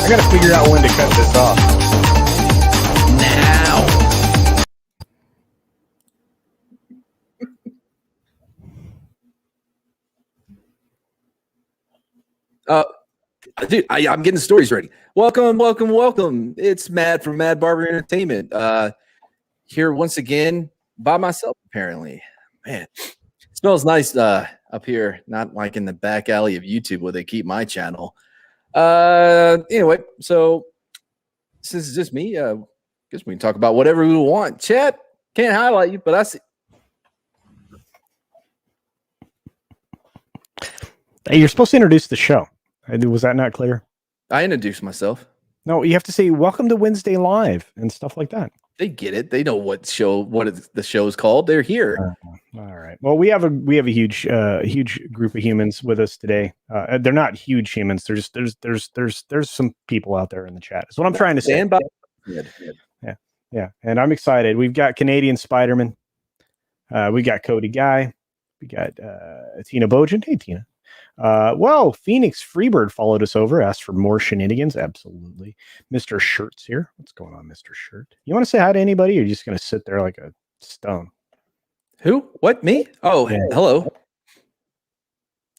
I gotta figure out when to cut this off. Now. Dude, I'm getting stories ready. Welcome. It's Matt from Mad Barber Entertainment. Here once again by myself, apparently. Man, it smells nice up here, not like in the back alley of YouTube where they keep my channel. Anyway, so since it's just me, I guess we can talk about whatever we want. Chat, can't highlight you, but I see. Hey, you're supposed to introduce the show. Was that not clear? I introduced myself. No, you have to say welcome to Wednesday Live and stuff like that. They get it. They know what the show is called. They're here. All right. Well, we have a huge group of humans with us today. They're not huge humans. There's some people out there in the chat. That's what I'm trying to say. Yeah. And I'm excited. We've got Canadian Spider-Man. We got Cody Guy. We got Tina Bojan. Hey, Tina. Well, Phoenix Freebird followed us over, asked for more shenanigans. Absolutely. Mr. Shirt's here. What's going on, Mr. Shirt? You want to say hi to anybody, or are you just going to sit there like a stone? Who? What? Me? Oh, yeah. Hello.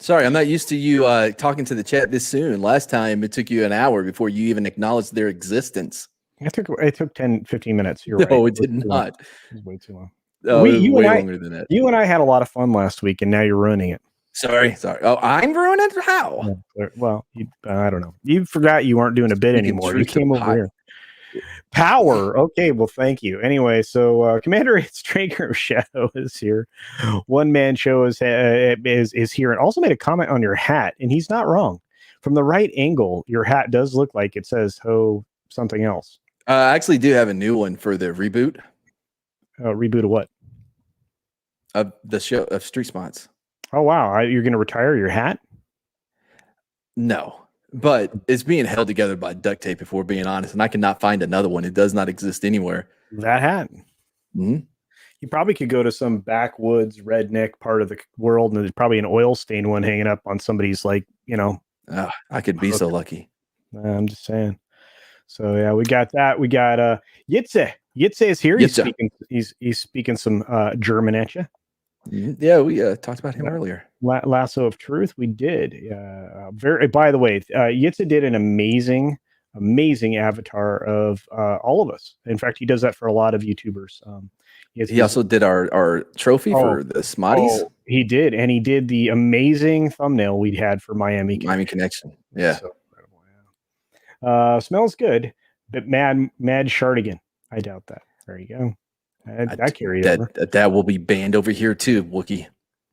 Sorry, I'm not used to you talking to the chat this soon. Last time it took you an hour before you even acknowledged their existence. It took 10, 15 minutes. You're right. No, it did not. It was way too long. Oh, way longer than that. You and I had a lot of fun last week, and now you're ruining it. Sorry. Oh, I'm ruining it? How? Well, I don't know. You forgot you weren't doing a bit anymore. You came over here. Power. Okay, well, thank you. Anyway, so Commander Straker of Shadow is here. One Man Show is here, and also made a comment on your hat, and he's not wrong. From the right angle, your hat does look like it says "Ho" something else. I actually do have a new one for the reboot. Reboot of what? Of the show of Street Spots. Oh, wow. You're going to retire your hat? No, but it's being held together by duct tape, if we're being honest, and I cannot find another one. It does not exist anywhere. That hat? Mm-hmm. You probably could go to some backwoods redneck part of the world, and there's probably an oil stain one hanging up on somebody's, I could be so lucky. I'm just saying. So, yeah, we got that. We got Yitze. Yitze is here. He's speaking some German at you. Yeah, we talked about him earlier. Lasso of Truth, we did. By the way, Yitza did an amazing avatar of all of us. In fact, he does that for a lot of YouTubers. He also did our trophy for the Smarties. He did, and he did the amazing thumbnail we had for Miami Connection. Yeah, so incredible. Yeah. Smells good, but Mad Martigan. I doubt that. There you go. I carried over. That will be banned over here too, Wookie.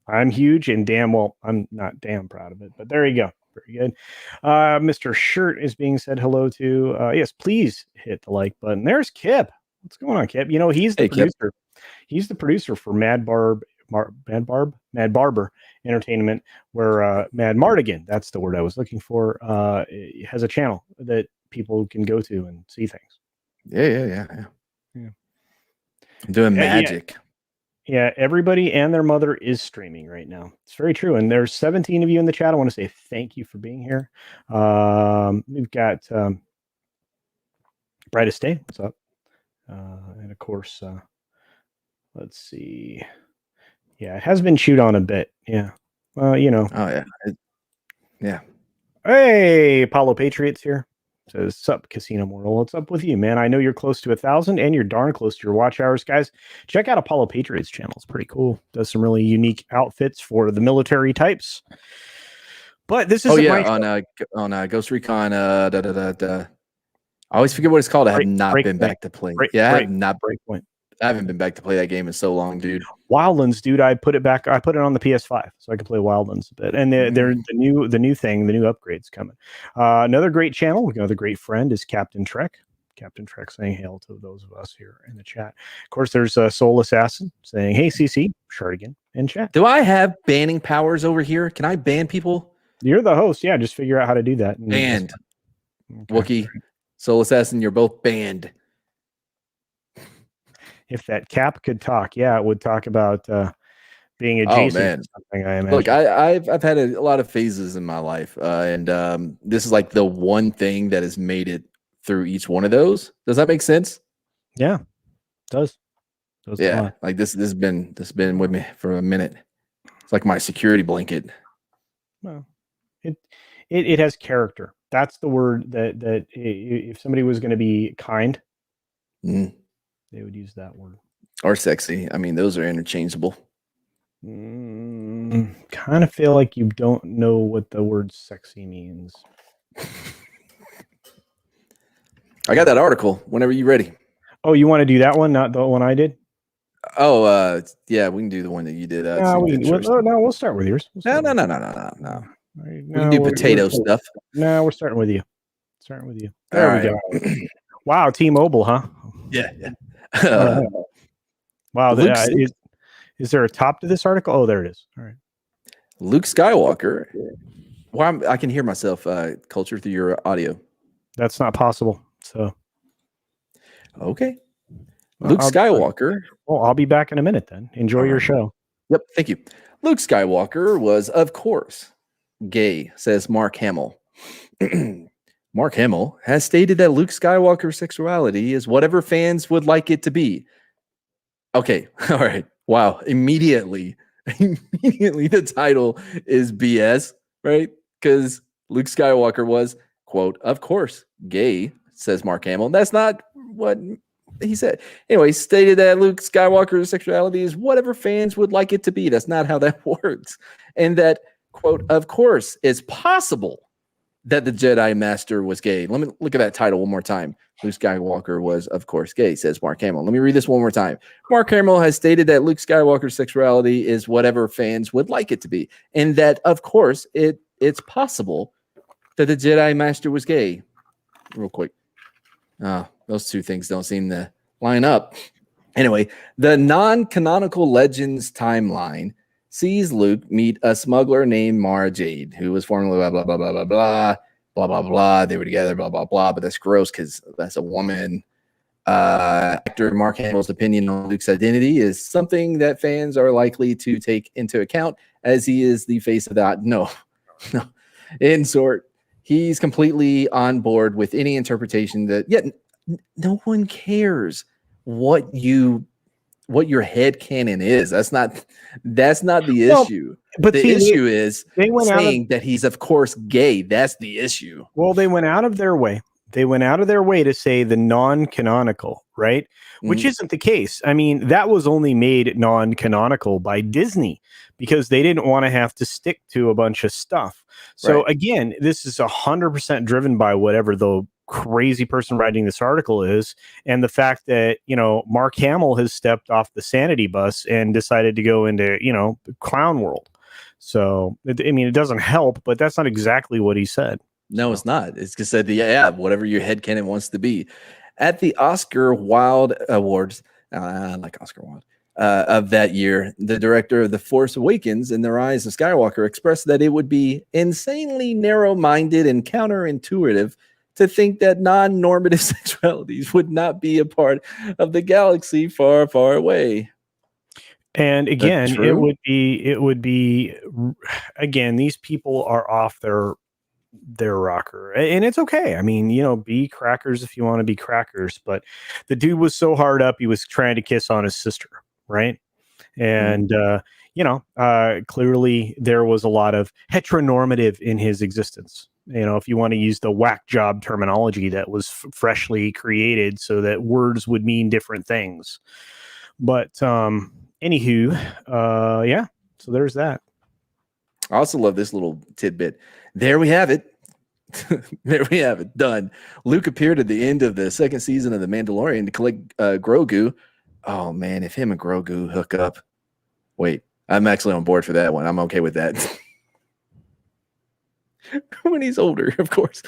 I'm huge and I'm not damn proud of it, but there you go. Very good. Mr. Shirt is being said hello to. Yes, please hit the like button. There's Kip. What's going on, Kip? You know, he's the producer. Kip. He's the producer for Mad Barber Entertainment, where Mad Martigan, that's the word I was looking for, has a channel that people can go to and see things. Yeah. I'm doing magic. Yeah, everybody and their mother is streaming right now. It's very true. And there's 17 of you in the chat. I want to say thank you for being here. We've got Brightest Day. What's up? And of course, let's see. Yeah, it has been chewed on a bit. Yeah. Well, you know. Oh, yeah. Yeah. Hey, Apollo Patriots here. Says, sup, Casino Mortal. What's up with you, man? I know you're close to 1,000 and you're darn close to your watch hours, guys. Check out Apollo Patriots channel. It's pretty cool. Does some really unique outfits for the military types. But this is on Ghost Recon. I always forget what it's called. I have not been back to play. I haven't been back to play that game in so long, dude. Wildlands, dude. I put it on the PS5 so I can play Wildlands a bit. And they're the new upgrades coming. Another great channel, another great friend is Captain Trek. Captain Trek saying hail to those of us here in the chat. Of course, there's Soul Assassin saying, hey, CC, Shardigan in chat. Do I have banning powers over here? Can I ban people? You're the host. Yeah, just figure out how to do that. Banned. Okay. Wookie, Soul Assassin, you're both banned. If that cap could talk, yeah, it would talk about being adjacent to something, I imagine. Look, I've had a lot of phases in my life, and this is like the one thing that has made it through each one of those. Does that make sense? Yeah, it does. Yeah, like this has been with me for a minute. It's like my security blanket. Well, it has character. That's the word that if somebody was going to be kind, they would use that word. Or sexy. I mean, those are interchangeable. Kind of feel like you don't know what the word sexy means. I got that article whenever you're ready. Oh, you want to do that one, not the one I did? Oh, yeah, we can do the one that you did. We'll start with yours. No. We can do potato stuff. No, we're starting with you. There we go. Wow, T-Mobile, huh? Yeah. Wow. Is there a top to this article? Oh, there it is. All right. Luke Skywalker. Well, I can hear myself, Culture, through your audio. That's not possible. So. Okay. Luke Skywalker. Well, I'll be back in a minute then. Enjoy your show. Yep. Thank you. Luke Skywalker was, of course, gay, says Mark Hamill. Mark Hamill has stated that Luke Skywalker's sexuality is whatever fans would like it to be. Okay. All right. Wow. Immediately the title is BS, right? Because Luke Skywalker was, quote, of course, gay, says Mark Hamill. That's not what he said. Anyway, stated that Luke Skywalker's sexuality is whatever fans would like it to be. That's not how that works. And that, quote, of course, it's possible that the Jedi Master was gay. Let me look at that title one more time. Luke Skywalker was, of course, gay, says Mark Hamill. Let me read this one more time. Mark Hamill has stated that Luke Skywalker's sexuality is whatever fans would like it to be. And that, of course, it's possible that the Jedi Master was gay. Real quick. Those two things don't seem to line up. Anyway, the non-canonical Legends timeline sees Luke meet a smuggler named Mara Jade, who was formerly blah, blah, blah, blah, blah, blah, blah, blah, blah. They were together, blah, blah, blah. But that's gross because that's a woman. Actor Mark Hamill's opinion on Luke's identity is something that fans are likely to take into account as he is the face of that. No. In short, he's completely on board with any interpretation that yet no one cares what your headcanon is. That's not the issue. But the issue is saying that he's of course gay. That's the issue. Well, they went out of their way. To say the non-canonical, right? Which isn't the case. I mean, that was only made non-canonical by Disney because they didn't want to have to stick to a bunch of stuff. So again, this is 100% driven by whatever the crazy person writing this article is, and the fact that Mark Hamill has stepped off the sanity bus and decided to go into clown world. So it doesn't help, but that's not exactly what he said. No, it's not. It's just said, whatever your headcanon wants to be. At the Oscar Wilde Awards, like Oscar Wilde, of that year, the director of The Force Awakens and The Rise of Skywalker expressed that it would be insanely narrow-minded and counterintuitive to think that non-normative sexualities would not be a part of the galaxy far, far away. And again, it would be again, these people are off their rocker, and it's okay. I mean, be crackers if you want to be crackers, but the dude was so hard up, he was trying to kiss on his sister, right? And clearly there was a lot of heteronormative in his existence. If you want to use the whack job terminology that was freshly created so that words would mean different things. But anywho, so there's that. I also love this little tidbit. There we have it. There we have it. Done. Luke appeared at the end of the second season of The Mandalorian to collect Grogu. Oh, man, if him and Grogu hook up. Wait, I'm actually on board for that one. I'm okay with that. When he's older, of course.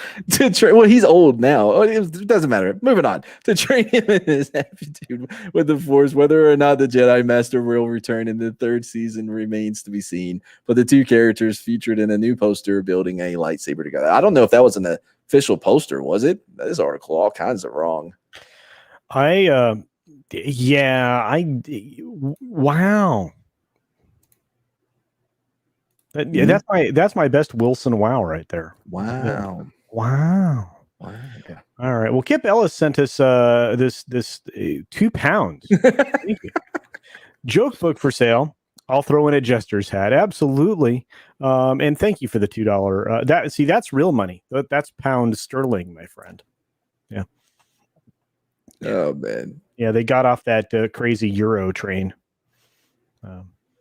Well, he's old now. Oh, it doesn't matter. Moving on. To train him in his aptitude with the Force, whether or not the Jedi Master will return in the third season remains to be seen. But the two characters featured in a new poster building a lightsaber together. I don't know if that was an official poster, was it? This article all kinds of wrong. Wow. That's my best Wilson wow right there. Wow. Yeah. All right. Well, Kip Ellis sent us this £2. Thank you. Joke book for sale. I'll throw in a jester's hat. Absolutely. And thank you for the $2. That's real money. That's pound sterling, my friend. Yeah. Oh man. Yeah, they got off that crazy Euro train.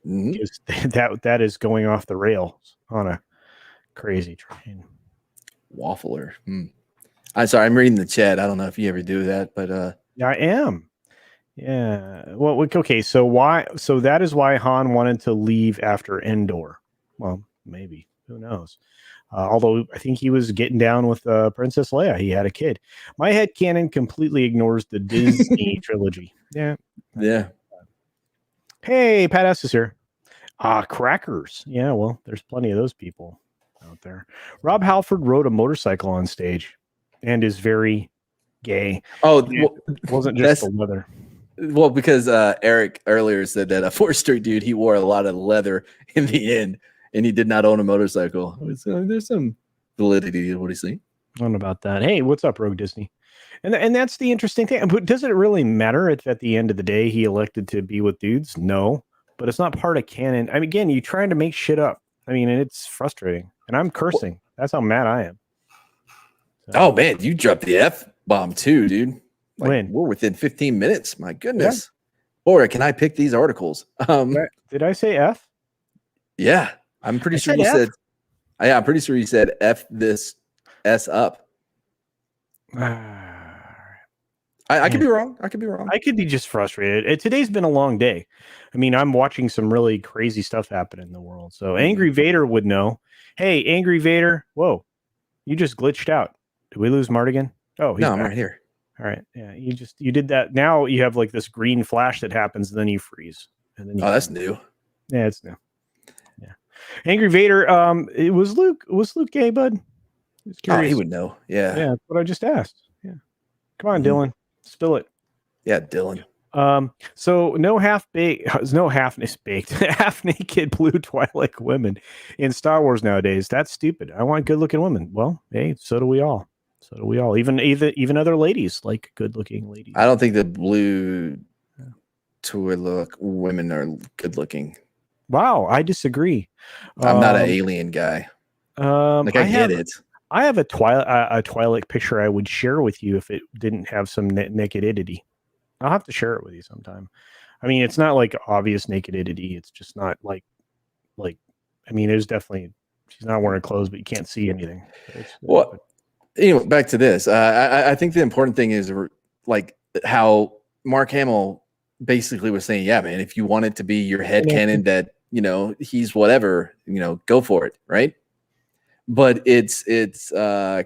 That is going off the rails on a crazy train. Waffler. I'm sorry, I'm reading the chat. I don't know if you ever do that, but I am. Yeah. Well, okay. So that is why Han wanted to leave after Endor. Well, maybe. Who knows? Although I think he was getting down with Princess Leia. He had a kid. My headcanon completely ignores the Disney trilogy. Yeah. Yeah. Hey, Pat S is here. Crackers. Yeah, well, there's plenty of those people out there. Rob Halford rode a motorcycle on stage and is very gay. Oh, it wasn't just the leather. Well, because Eric earlier said that a 4th Street dude, he wore a lot of leather in the end, and he did not own a motorcycle. So there's some validity to what he's saying. I don't know about that. Hey, what's up, Rogue Disney? And that's the interesting thing. But does it really matter if at the end of the day he elected to be with dudes? No, but it's not part of canon. I mean, again, you're trying to make shit up. I mean, and it's frustrating. And I'm cursing. That's how mad I am. So. Oh man, you dropped the F-bomb too, dude. Like, when? We're within 15 minutes. My goodness. Yeah. Or can I pick these articles? Did I say F? Yeah. I'm pretty sure you said. Yeah, I'm pretty sure you said F this S up. I could be wrong. I could be wrong. I could be just frustrated. Today's been a long day. I mean, I'm watching some really crazy stuff happen in the world. So Angry Vader would know. Hey, Angry Vader. Whoa, you just glitched out. Did we lose Martigan? Oh, no, I'm right here. All right. Yeah, you did that. Now you have like this green flash that happens, and then you freeze. And then that's new. Yeah, it's new. Yeah. Angry Vader. It was Luke. Was Luke gay, bud? He would know. Yeah. Yeah, that's what I just asked. Yeah. Come on, Dylan. Spill it. Yeah, Dylan. So no half naked blue Twilight women in Star Wars nowadays. That's stupid. I want good looking women. Well, hey, so do we all. Even other ladies like good looking ladies. I don't think the blue Twilight women are good looking. Wow, I disagree. I'm not an alien guy. I get it. I have a Twilight picture I would share with you if it didn't have some nakedity. I'll have to share it with you sometime. I mean, it's not like obvious nakedity. It's just not like. I mean, there's definitely she's not wearing clothes, but you can't see anything. Well, back to this. I think the important thing is like how Mark Hamill basically was saying, yeah, man, if you want it to be your headcanon that he's whatever, go for it, right? But it's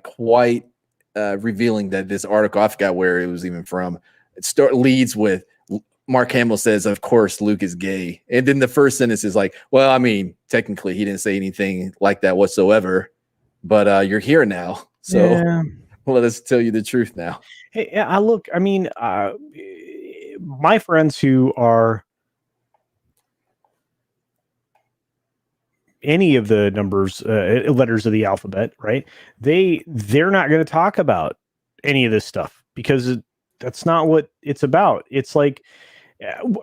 quite revealing that this article, I forgot where it was even from, leads with Mark Hamill says, of course, Luke is gay. And then the first sentence is like, well, I mean, technically he didn't say anything like that whatsoever, but you're here now. So let us tell you the truth now. Hey, I mean, my friends who are any of the letters of the alphabet, right? They're not going to talk about any of this stuff because that's not what it's about. It's like,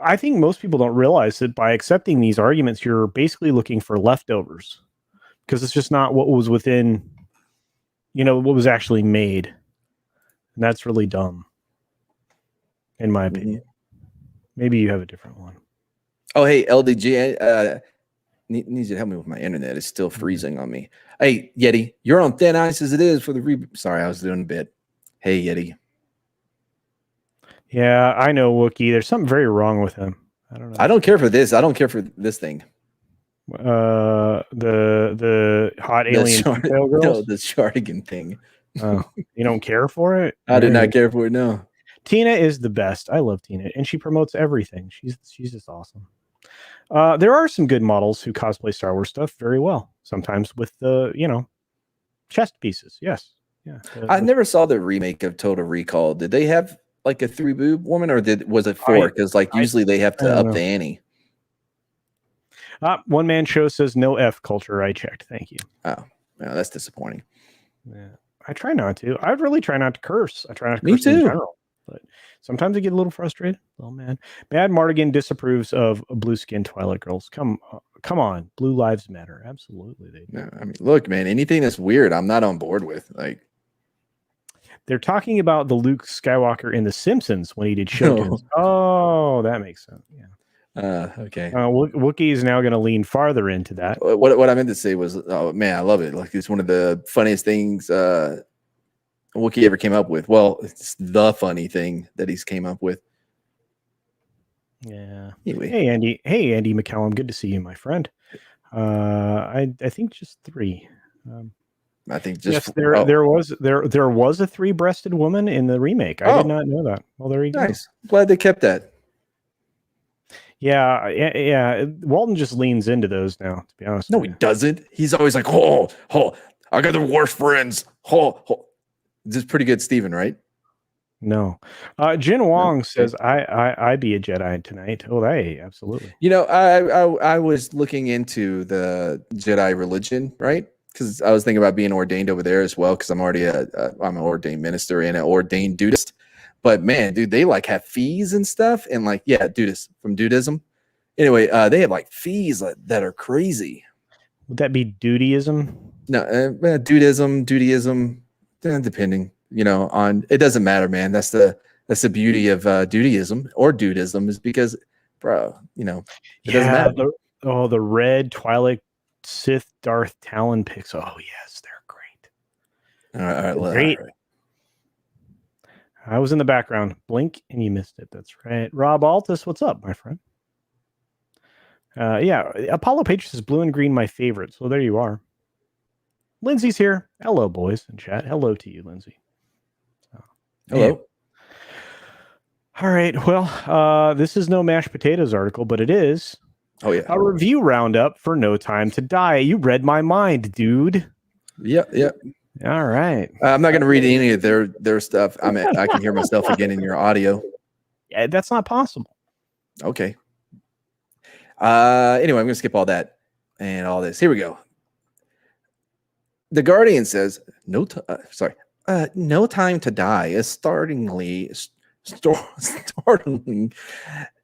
I think most people don't realize that by accepting these arguments, you're basically looking for leftovers because it's just not what was within, what was actually made. And that's really dumb, in my opinion. Maybe you have a different one. Oh, hey, LDG, needs you to help me with my internet. It's still freezing on me. Hey, Yeti, you're on thin ice as it is for the Sorry, I was doing a bit. Hey, Yeti. Yeah, I know, Wookie. There's something very wrong with him. I don't know. I don't care for this. I don't care for this thing. The hot alien female girls? No, the Martigan thing. Oh, you don't care for it? I do not care for it. No. Tina is the best. I love Tina, and she promotes everything. She's just awesome. There are some good models who cosplay Star Wars stuff very well. Sometimes with the chest pieces. Yes. Yeah. I never saw the remake of Total Recall. Did they have like a 3 boob woman, or was it 4? Because usually they have to up the ante. One man show says no F culture. I checked. Thank you. Oh, well, that's disappointing. Yeah, I try not to. I really try not to curse. I try not to Me curse too. in general, but sometimes I get a little frustrated. Oh man, Mad Martigan disapproves of blue skin Twilight girls. Come on, blue lives matter. Absolutely, they do. No, I mean, look, man, anything that's weird, I'm not on board with. Like, they're talking about the Luke Skywalker in The Simpsons when he did show tunes. Oh, that makes sense. Yeah. Okay. Wookiee is now going to lean farther into that. What I meant to say was, oh man, I love it. Like, it's one of the funniest things Wookiee ever came up with. Well, it's the funny thing that he's came up with. Yeah. Anyway. Hey Andy McCallum, good to see you, my friend. I think just 3. I think just yes, there was a 3-breasted woman in the remake. I did not know that. Well, there you go. Nice. Glad they kept that. Yeah. Walton just leans into those now, to be honest. No, he doesn't. He's always like, oh, I got the worst friends. This is pretty good, Steven, right? No. Jin Wong says, I be a Jedi tonight. Oh, hey, absolutely. You know, I was looking into the Jedi religion, right? Because I was thinking about being ordained over there as well, because I'm already I'm an ordained minister and an ordained dudist. But man, dude, they like have fees and stuff, and like, yeah, dudist from dudism. Anyway, they have like fees that are crazy. Would that be dutyism? No, dudism, depending, on it doesn't matter, man. That's the beauty of dutyism or dudism, is because, bro, it doesn't matter. The red Twilight Sith Darth Talon pics. Oh yes, they're great. All right. I was in the background. Blink and you missed it. That's right. Rob Altus, what's up, my friend? Yeah, Apollo Page says blue and green my favorite. So there you are. Lindsay's here. Hello, boys in chat. Hello to you, Lindsay. Hello. Man. All right. Well, this is no mashed potatoes article, but it is. Oh yeah. A review roundup for No Time to Die. You read my mind, dude. Yep. All right. I'm not going to read any of their stuff. I can hear myself again in your audio. Yeah, that's not possible. Okay. Anyway, I'm going to skip all that and all this. Here we go. The Guardian says, No Time to Die is startlingly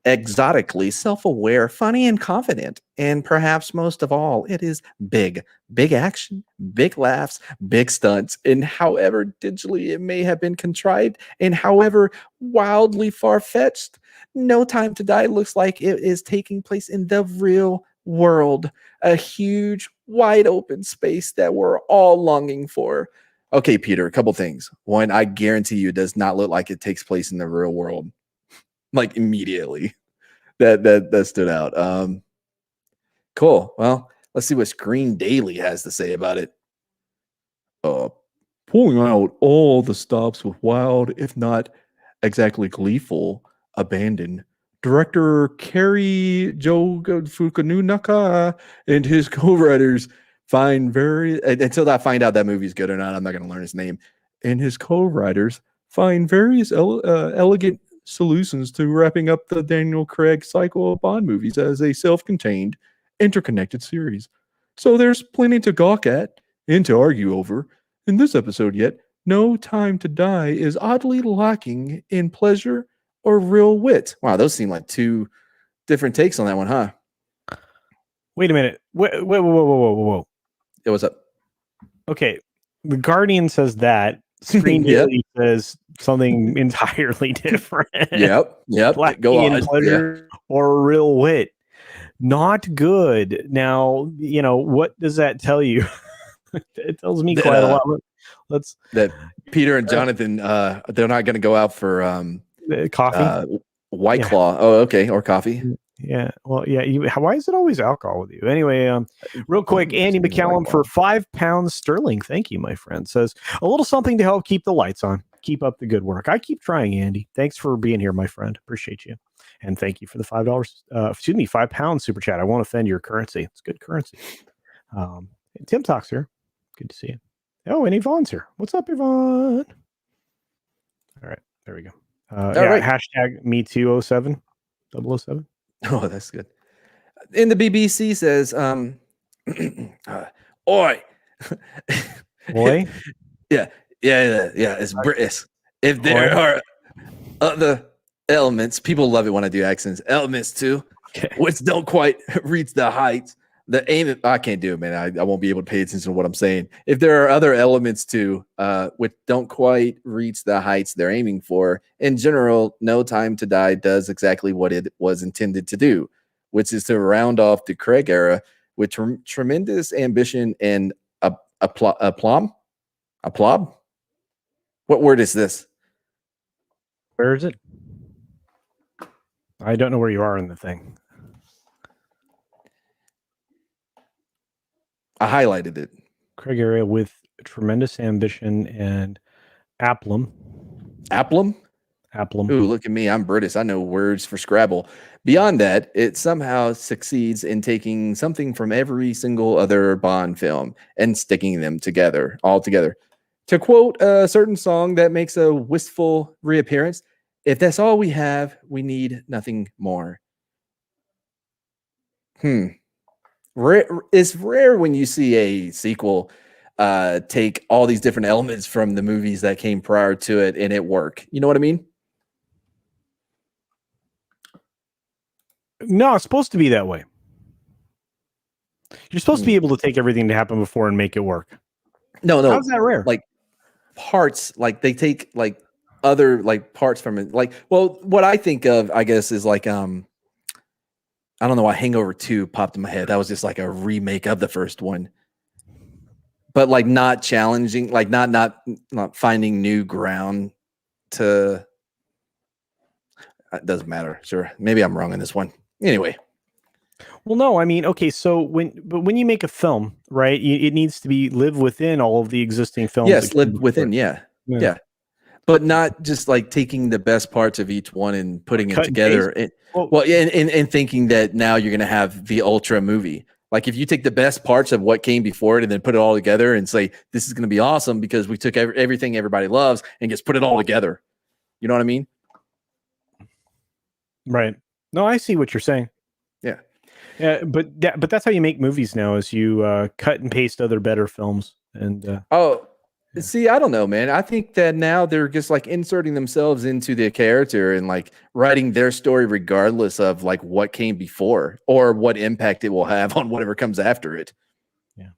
exotically self-aware, funny, and confident. And perhaps most of all, it is big action, big laughs, big stunts, and however digitally it may have been contrived, and however wildly far-fetched, No Time to Die looks like it is taking place in the real world, a huge, wide open space that we're all longing for. Okay, Peter, a couple things. One, I guarantee you it does not look like it takes place in the real world. Like immediately. That stood out. Cool. Well, let's see what Screen Daily has to say about it. Pulling out all the stops with wild, if not exactly gleeful, abandon. Director Kerry Joe Fukununaka and his co-writers until I find out that movie's good or not, I'm not going to learn his name. And his co-writers find various elegant solutions to wrapping up the Daniel Craig cycle of Bond movies as a self-contained, interconnected series. So there's plenty to gawk at and to argue over. In this episode yet, No Time to Die is oddly lacking in pleasure or real wit. Wow, those seem like two different takes on that one, huh? Wait a minute. Whoa. Yeah, what's up? Okay. The Guardian says that. Screen Daily says something entirely different. Yep. Lacking in pleasure or real wit. Not good. Now, what does that tell you? It tells me quite a lot. That Peter and Jonathan, they're not going to go out for coffee, White Claw. Oh, okay, or coffee. Yeah. Well, yeah. Why is it always alcohol with you? Anyway, real quick, Andy McCallum for £5 sterling. Thank you, my friend. Says a little something to help keep the lights on. Keep up the good work. I keep trying, Andy. Thanks for being here, my friend. Appreciate you. And thank you for the £5 super chat. I won't offend your currency. It's good currency. Tim Talks here. Good to see you. Oh, and Yvonne's here. What's up, Yvonne? All right. There we go. Right. Hashtag me too 07. 007. Oh, that's good. And the BBC says, oi. Boy. Yeah. It's British. If there Oi. are other elements, people love it when I do accents, elements too, which don't quite reach the heights. The aim, I can't do it, man. I won't be able to pay attention to what I'm saying. If there are other elements too, which don't quite reach the heights they're aiming for, in general, No Time to Die does exactly what it was intended to do, which is to round off the Craig era with tremendous ambition and aplomb. Aplomb? What word is this? Where is it? I don't know where you are in the thing. I highlighted it. Craig area with tremendous ambition and aplomb. Aplomb? Aplomb. Ooh, look at me. I'm British. I know words for Scrabble. Beyond that, it somehow succeeds in taking something from every single other Bond film and sticking them together, all together. To quote a certain song that makes a wistful reappearance, if that's all we have, we need nothing more. It's rare when you see a sequel take all these different elements from the movies that came prior to it and it work. You know what I mean? No, it's supposed to be that way. You're supposed to be able to take everything to happen before and make it work. No. How's that rare? Like parts, like they take like other like parts from it. Like, well, what I think of, I guess, is like I don't know why Hangover 2 popped in my head. That was just like a remake of the first one. But like not challenging, like not finding new ground to. It doesn't matter. Sure. Maybe I'm wrong on this one. Anyway. Well, no, I mean, okay, so when you make a film, right, it needs to be live within all of the existing films. Yes, live within, yeah. But not just like taking the best parts of each one and putting it together. And thinking that now you're going to have the ultra movie. Like if you take the best parts of what came before it and then put it all together and say, this is going to be awesome because we took everything everybody loves and just put it all together. You know what I mean? Right. No, I see what you're saying. Yeah. Yeah, but that's how you make movies now is you cut and paste other better films. And see, I don't know, man. I think that now they're just like inserting themselves into the character and like writing their story regardless of like what came before or what impact it will have on whatever comes after it. Yeah.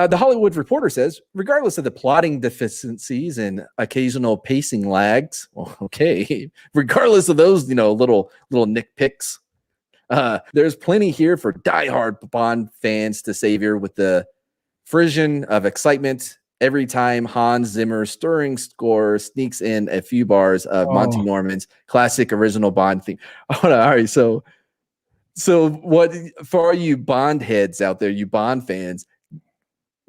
The Hollywood Reporter says, regardless of the plotting deficiencies and occasional pacing lags, well, okay, regardless of those, little nitpicks, there's plenty here for diehard Bond fans to savor with the frisson of excitement every time Hans Zimmer's stirring score sneaks in a few bars of Monty Norman's classic original Bond theme. All right, so what for all you Bond heads out there, you Bond fans,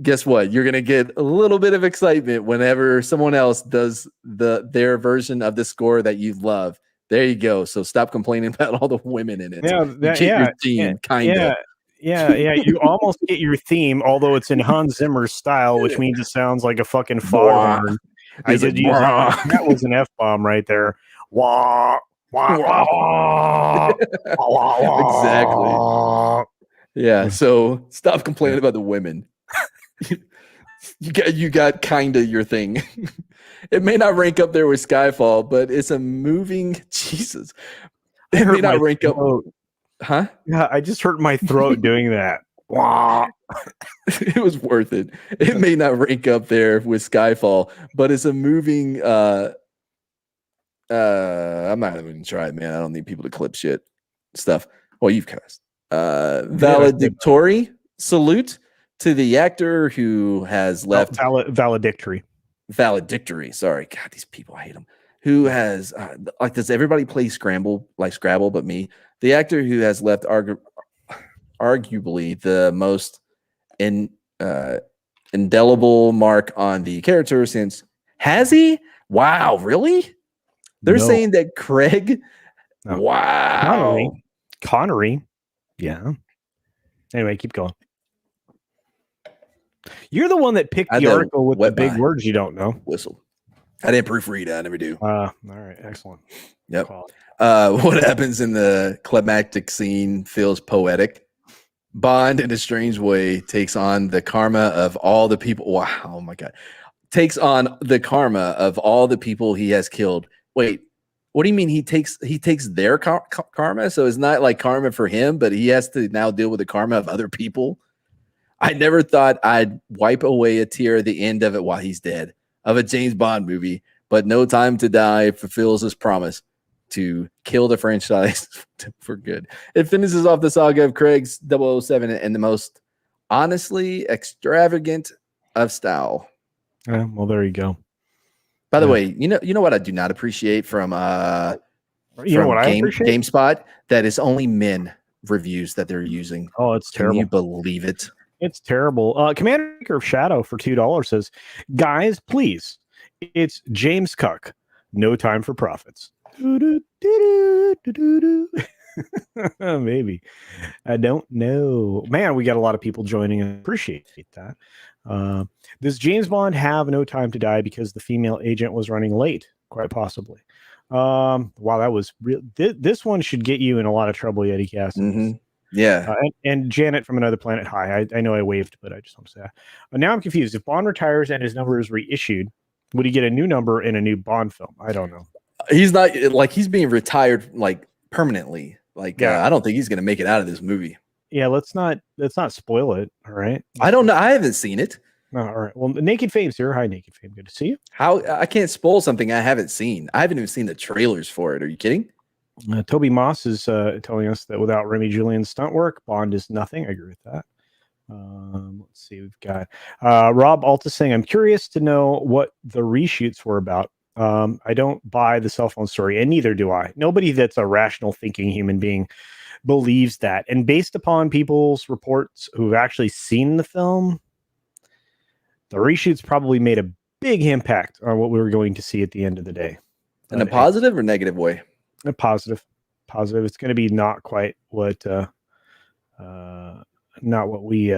guess what? You're gonna get a little bit of excitement whenever someone else does their version of the score that you love. There you go. So stop complaining about all the women in it. Yeah, your theme, kind of. Yeah. You almost get your theme, although it's in Hans Zimmer's style, which means it sounds like a fucking foghorn. That was an F-bomb right there. Wah, wah, wah, exactly. Yeah. So stop complaining about the women. You got kind of your thing. It may not rank up there with Skyfall, but it's a moving Jesus. It may not rank up. Huh? Yeah, I just hurt my throat doing that. Wow. It was worth it. It may not rank up there with Skyfall, but it's a moving. I'm not even gonna try it, man. I don't need people to clip shit stuff. Well, you've cast. Valedictory salute to the actor who has left. Valedictory. Sorry, God, these people, I hate them. Who has does everybody play Scrabble but me? The actor who has left arguably the most indelible mark on the character since. Has he? Wow, really? They're saying that Craig. No. Wow, Connery. Yeah. Anyway, keep going. You're the one that picked the article with the big words you don't know. Whistle. I didn't proofread. I never do. All right. Excellent. Yep. What happens in the climactic scene feels poetic. Bond, in a strange way, takes on the karma of all the people. Wow, oh my God. Takes on the karma of all the people he has killed. Wait, what do you mean he takes their karma? So it's not like karma for him, but he has to now deal with the karma of other people. I never thought I'd wipe away a tear at the end of it while he's dead, of a James Bond movie, but No Time to Die fulfills his promise to kill the franchise for good. It finishes off the saga of Craig's 007 in the most honestly extravagant of style. Well, there you go. By the way, you know what I do not appreciate from GameSpot? That is only men reviews that they're using. Oh, it's terrible. Can you believe it? It's terrible. Commander of Shadow for $2 says, guys, please, it's James Cook. No time for profits. Maybe. I don't know. Man, we got a lot of people joining and appreciate that. Does James Bond have no time to die because the female agent was running late? Quite possibly. Wow, that was real. This one should get you in a lot of trouble, Yeti Cass. Mm-hmm. Yeah. And Janet from Another Planet. Hi. I know I waved, but I just want to say that. Now I'm confused. If Bond retires and his number is reissued, would he get a new number in a new Bond film? I don't know. He's not like he's being retired like permanently. Like I don't think he's gonna make it out of this movie. Yeah, let's not spoil it. All right. I don't know. I haven't seen it. Oh, all right. Well, Naked Fame's here. Hi, Naked Fame. Good to see you. How I can't spoil something I haven't seen. I haven't even seen the trailers for it. Are you kidding? Toby Moss is telling us that without Remy Julian's stunt work, Bond is nothing. I agree with that. Let's see. We've got Rob Alta saying, I'm curious to know what the reshoots were about. I don't buy the cell phone story, and neither do I. Nobody that's a rational thinking human being believes that. And based upon people's reports who've actually seen the film, the reshoots probably made a big impact on what we were going to see at the end of the day. In a positive or negative way? A positive. It's going to be not quite what we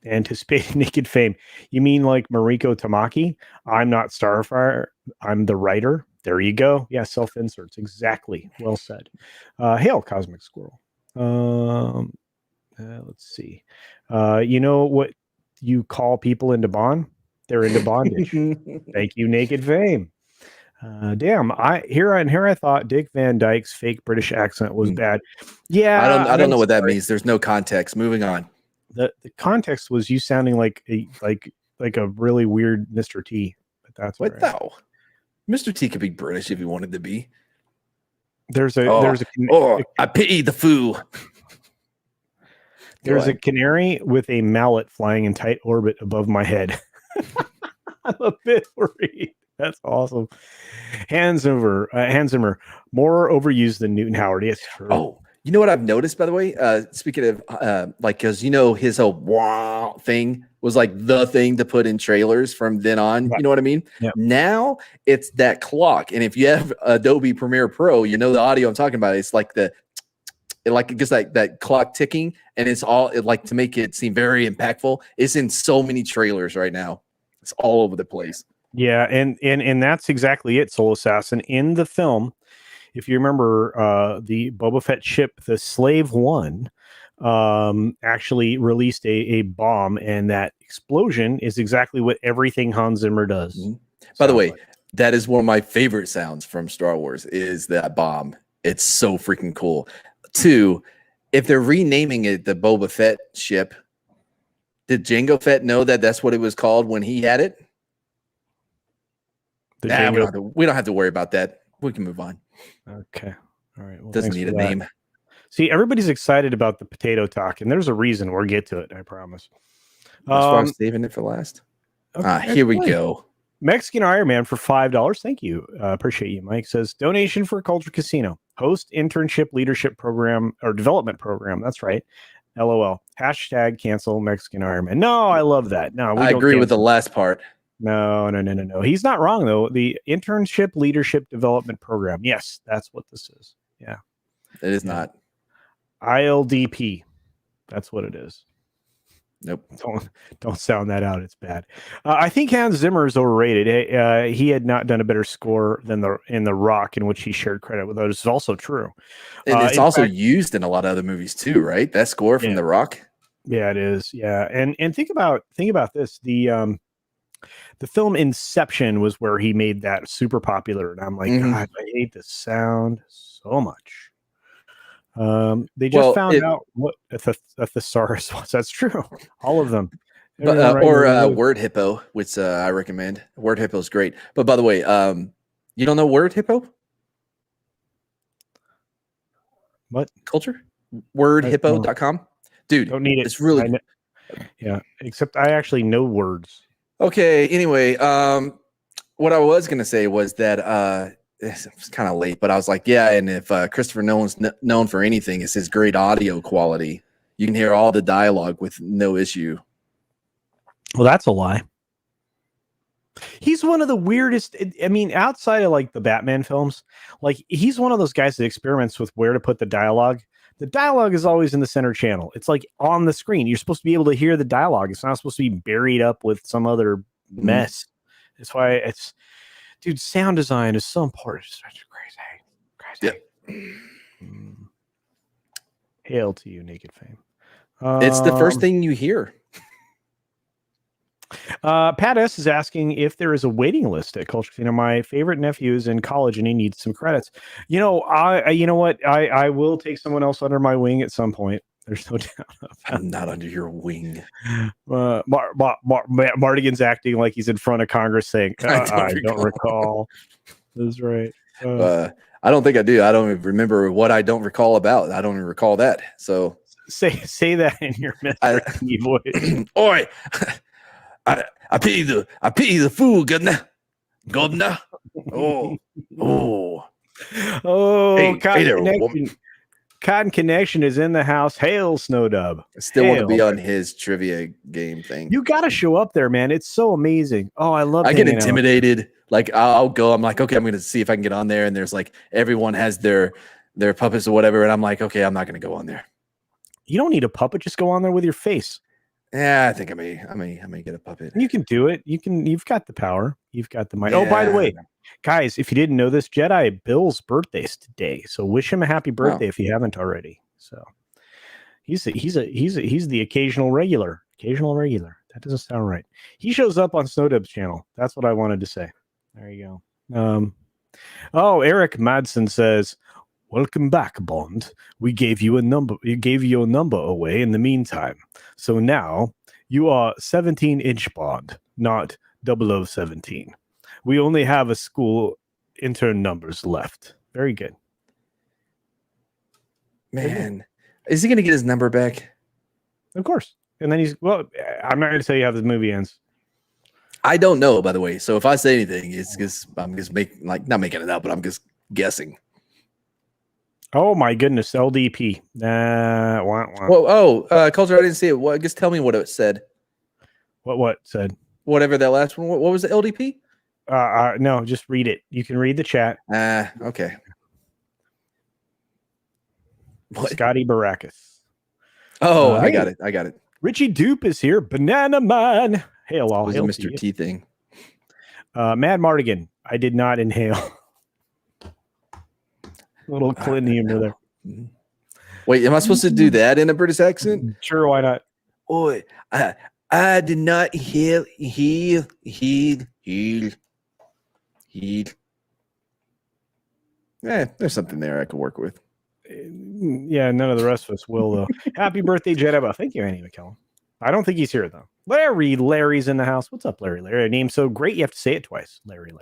anticipated. Naked Fame. You mean like Mariko Tamaki? I'm not Starfire. I'm the writer. There you go. Yeah, self-inserts. Exactly. Well said. Hail, Cosmic Squirrel. Let's see. You know what you call people into Bond? They're into bondage. Thank you, Naked Fame. Damn, I thought Dick Van Dyke's fake British accent was bad. Yeah, I don't know what that means. There's no context. Moving on. The context was you sounding like a really weird Mr. T. But that's what though. Mr. T could be British if he wanted to be. I pity the fool. There's a canary with a mallet flying in tight orbit above my head. I'm a bit worried. That's awesome. Hans Zimmer, more overused than Newton Howard. Yes. True. Oh, you know what I've noticed, by the way? Speaking of, because his whole wow thing was like the thing to put in trailers from then on. Right. You know what I mean? Yep. Now it's that clock, and if you have Adobe Premiere Pro, you know the audio I'm talking about. It's like it gets like that clock ticking, and it's all to make it seem very impactful. It's in so many trailers right now. It's all over the place. Yeah, and that's exactly it, Soul Assassin. In the film, if you remember, the Boba Fett ship, the Slave One, actually released a bomb, and that explosion is exactly what everything Hans Zimmer does. Mm-hmm. By the way, that is one of my favorite sounds from Star Wars, is that bomb. It's so freaking cool. 2, if they're renaming it the Boba Fett ship, did Jango Fett know that that's what it was called when he had it? We don't have to worry about that. We can move on. Okay. All right. Well, doesn't need a name. See, everybody's excited about the potato talk, and there's a reason. We'll get to it, I promise. I'm saving it for last. Okay, here we go. Mexican Iron Man for $5. Thank you. Appreciate you, Mike. Says donation for Culture Casino. Host internship leadership program or development program. That's right. LOL. Hashtag cancel Mexican Iron Man. No, I love that. No, I agree with the last part. No. He's not wrong, though. The internship leadership development program. Yes, that's what this is. Yeah. It is not. ILDP. That's what it is. Nope. Don't sound that out. It's bad. I think Hans Zimmer is overrated. He had not done a better score than the Rock, in which he shared credit with others. Is also true. And it's also used in a lot of other movies too, right? That score from The Rock. Yeah, it is. Yeah, and think about this. The film Inception was where he made that super popular, and I'm like, God, I hate this sound so much. They just found out what a thesaurus was. That's true. All of them. Word Hippo, which I recommend. Word Hippo is great. But by the way, you don't know Word Hippo? What? Culture? Wordhippo.com? Dude, don't need it. It's really yeah, except I actually know words. Okay, anyway, what I was going to say was that it's kind of late, but I was like, yeah, and if Christopher Nolan's known for anything, it's his great audio quality. You can hear all the dialogue with no issue. Well, that's a lie. He's one of the weirdest. I mean, outside of like the Batman films, like he's one of those guys that experiments with where to put the dialogue. The dialogue is always in the center channel. It's like on the screen. You're supposed to be able to hear the dialogue. It's not supposed to be buried up with some other mess. That's why dude, sound design is so important. It's such crazy. Yep. Hail to you, Naked Fame. It's the first thing you hear. Pat S is asking if there is a waiting list at CultureCasino. My favorite nephew is in college and he needs some credits. You know, I will take someone else under my wing at some point. There's no doubt. I'm not under your wing. Martigan's acting like he's in front of Congress saying, I don't recall. That's right. I don't think I do. I don't even remember what I don't recall about. I don't even recall that. So say that in your Mr. voice. Oi. I pity the fool, governor. Oh. Hey, Cotton Connection is in the house. Hail, Snowdub. I still want to be on his trivia game thing. You got to show up there, man. It's so amazing. Oh, I love. I get intimidated. Like I'll go. I'm like, okay, I'm going to see if I can get on there. And there's like everyone has their puppets or whatever, and I'm like, okay, I'm not going to go on there. You don't need a puppet. Just go on there with your face. Yeah, I think I may get a puppet. You can do it. You've got the power. You've got the might. Yeah. Oh, by the way, guys, if you didn't know this, Jedi Bill's birthday's today. So wish him a happy birthday if you haven't already. So he's the occasional regular. That doesn't sound right. He shows up on Snowdub's channel. That's what I wanted to say. There you go. Eric Madsen says, "Welcome back, Bond. We gave you a number. You gave your number away in the meantime. So now you are 17-inch Bond, not 0017. We only have a school intern numbers left." Very good. Man, is he going to get his number back? Of course. And then I'm not going to tell you how this movie ends. I don't know, by the way. So if I say anything, it's just I'm just not making it up, but I'm just guessing. Oh my goodness, LDP. Whoa, Culture, I didn't see it. Well, just tell me what it said. What said? Whatever that last one. What was the LDP? No, just read it. You can read the chat. Okay. What? Scotty Baracus. Oh, I got it. Richie Dupe is here. Banana Man. Hail all. Hail Mr. T thing. Mad Martigan. I did not inhale. Little Clinton humor there. Wait, am I supposed to do that in a British accent? Sure, why not? Oi, I did not heal. There's something there I could work with. Yeah, none of the rest of us will, though. Happy birthday, Jedi. Thank you, Annie McKellen. I don't think he's here, though. Larry's in the house. What's up, Larry? A name so great you have to say it twice. Larry.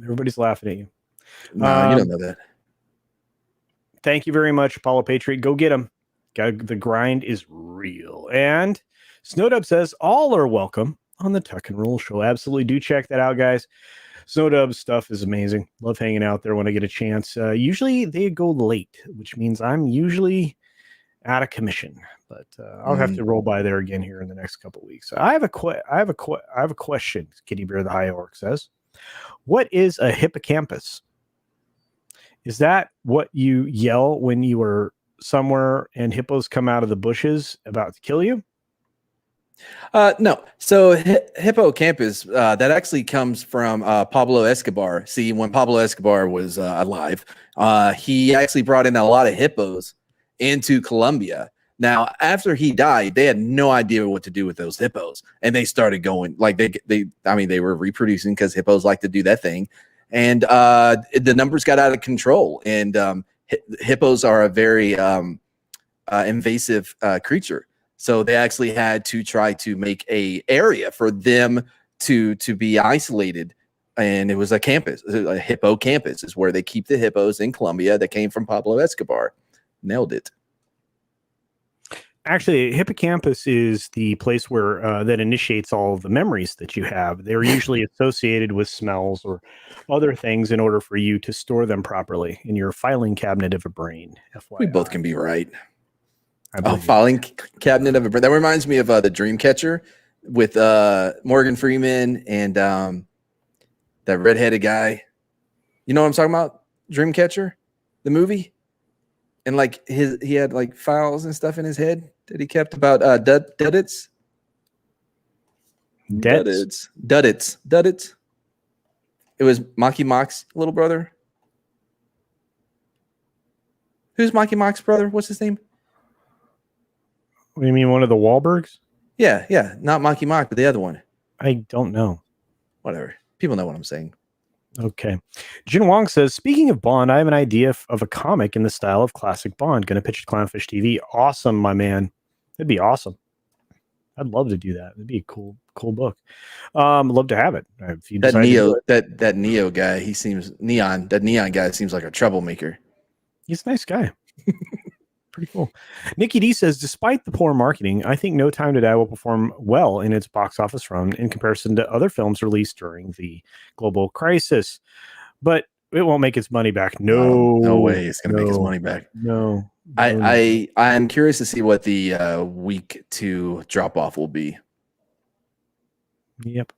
Everybody's laughing at you. No, you don't know that. Thank you very much, Apollo Patriot. Go get him. The grind is real. And Snowdub says all are welcome on the Tuck and Roll Show. Absolutely do check that out, guys. Snowdub's stuff is amazing. Love hanging out there when I get a chance. Usually they go late, which means I'm usually out of commission. But I'll have to roll by there again here in the next couple of weeks. I have a question. Kitty Bear the High Orc says, "What is a hippocampus? Is that what you yell when you are somewhere and hippos come out of the bushes about to kill you? No. So hippocampus, that actually comes from Pablo Escobar. See, when Pablo Escobar was alive, he actually brought in a lot of hippos into Colombia. Now, after he died, they had no idea what to do with those hippos, and they started going like they were reproducing because hippos like to do that thing, and the numbers got out of control. And hippos are a very invasive creature. So they actually had to try to make a area for them to be isolated, and it was a campus, a hippo campus, is where they keep the hippos in Colombia that came from Pablo Escobar. Nailed it. Actually, hippocampus is the place where that initiates all of the memories that you have. They're usually associated with smells or other things in order for you to store them properly in your filing cabinet of a brain. FYI. We both can be right. Filing cabinet of a brain. That reminds me of the Dreamcatcher with Morgan Freeman and that redheaded guy. You know what I'm talking about? Dreamcatcher, the movie, and like he had like files and stuff in his head that he kept about Duddits. It was Marky Mark's little brother. Who's Marky Mark's brother? What's his name? What do you mean, one of the Wahlbergs? Yeah. Not Marky Mark, but the other one. I don't know. Whatever. People know what I'm saying. Okay. Jin Wong says, speaking of Bond, I have an idea of a comic in the style of classic Bond. Going to pitch to Clownfish TV. Awesome, my man. That'd be awesome. I'd love to do that. It'd be a cool book. Love to have it. If you that Neo guy, that Neon guy seems like a troublemaker. He's a nice guy. Pretty cool. Nikki D says, despite the poor marketing, I think No Time to Die will perform well in its box office run in comparison to other films released during the global crisis. But it won't make its money back. No way it's going to make its money back. No. I am curious to see what the week 2 drop off will be. Yep.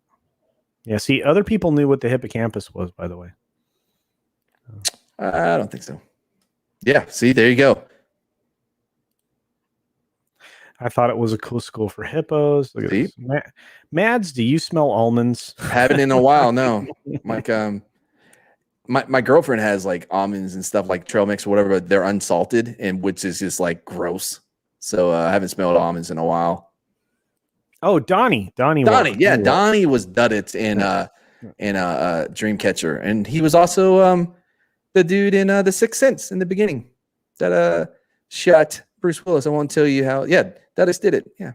Yeah, see, other people knew what the hippocampus was, by the way. I don't think so. Yeah, see, there you go. I thought it was a cool school for hippos. Look at this. Mads, do you smell almonds? Haven't in a while, no. Like my girlfriend has like almonds and stuff like trail mix or whatever, but they're unsalted, and which is just like gross. So I haven't smelled almonds in a while. Oh, Donnie, yeah, Donnie was Duddits in Dreamcatcher, and he was also the dude in The Sixth Sense in the beginning that shot Bruce Willis. I won't tell you how. Yeah, Duddits did it. Yeah,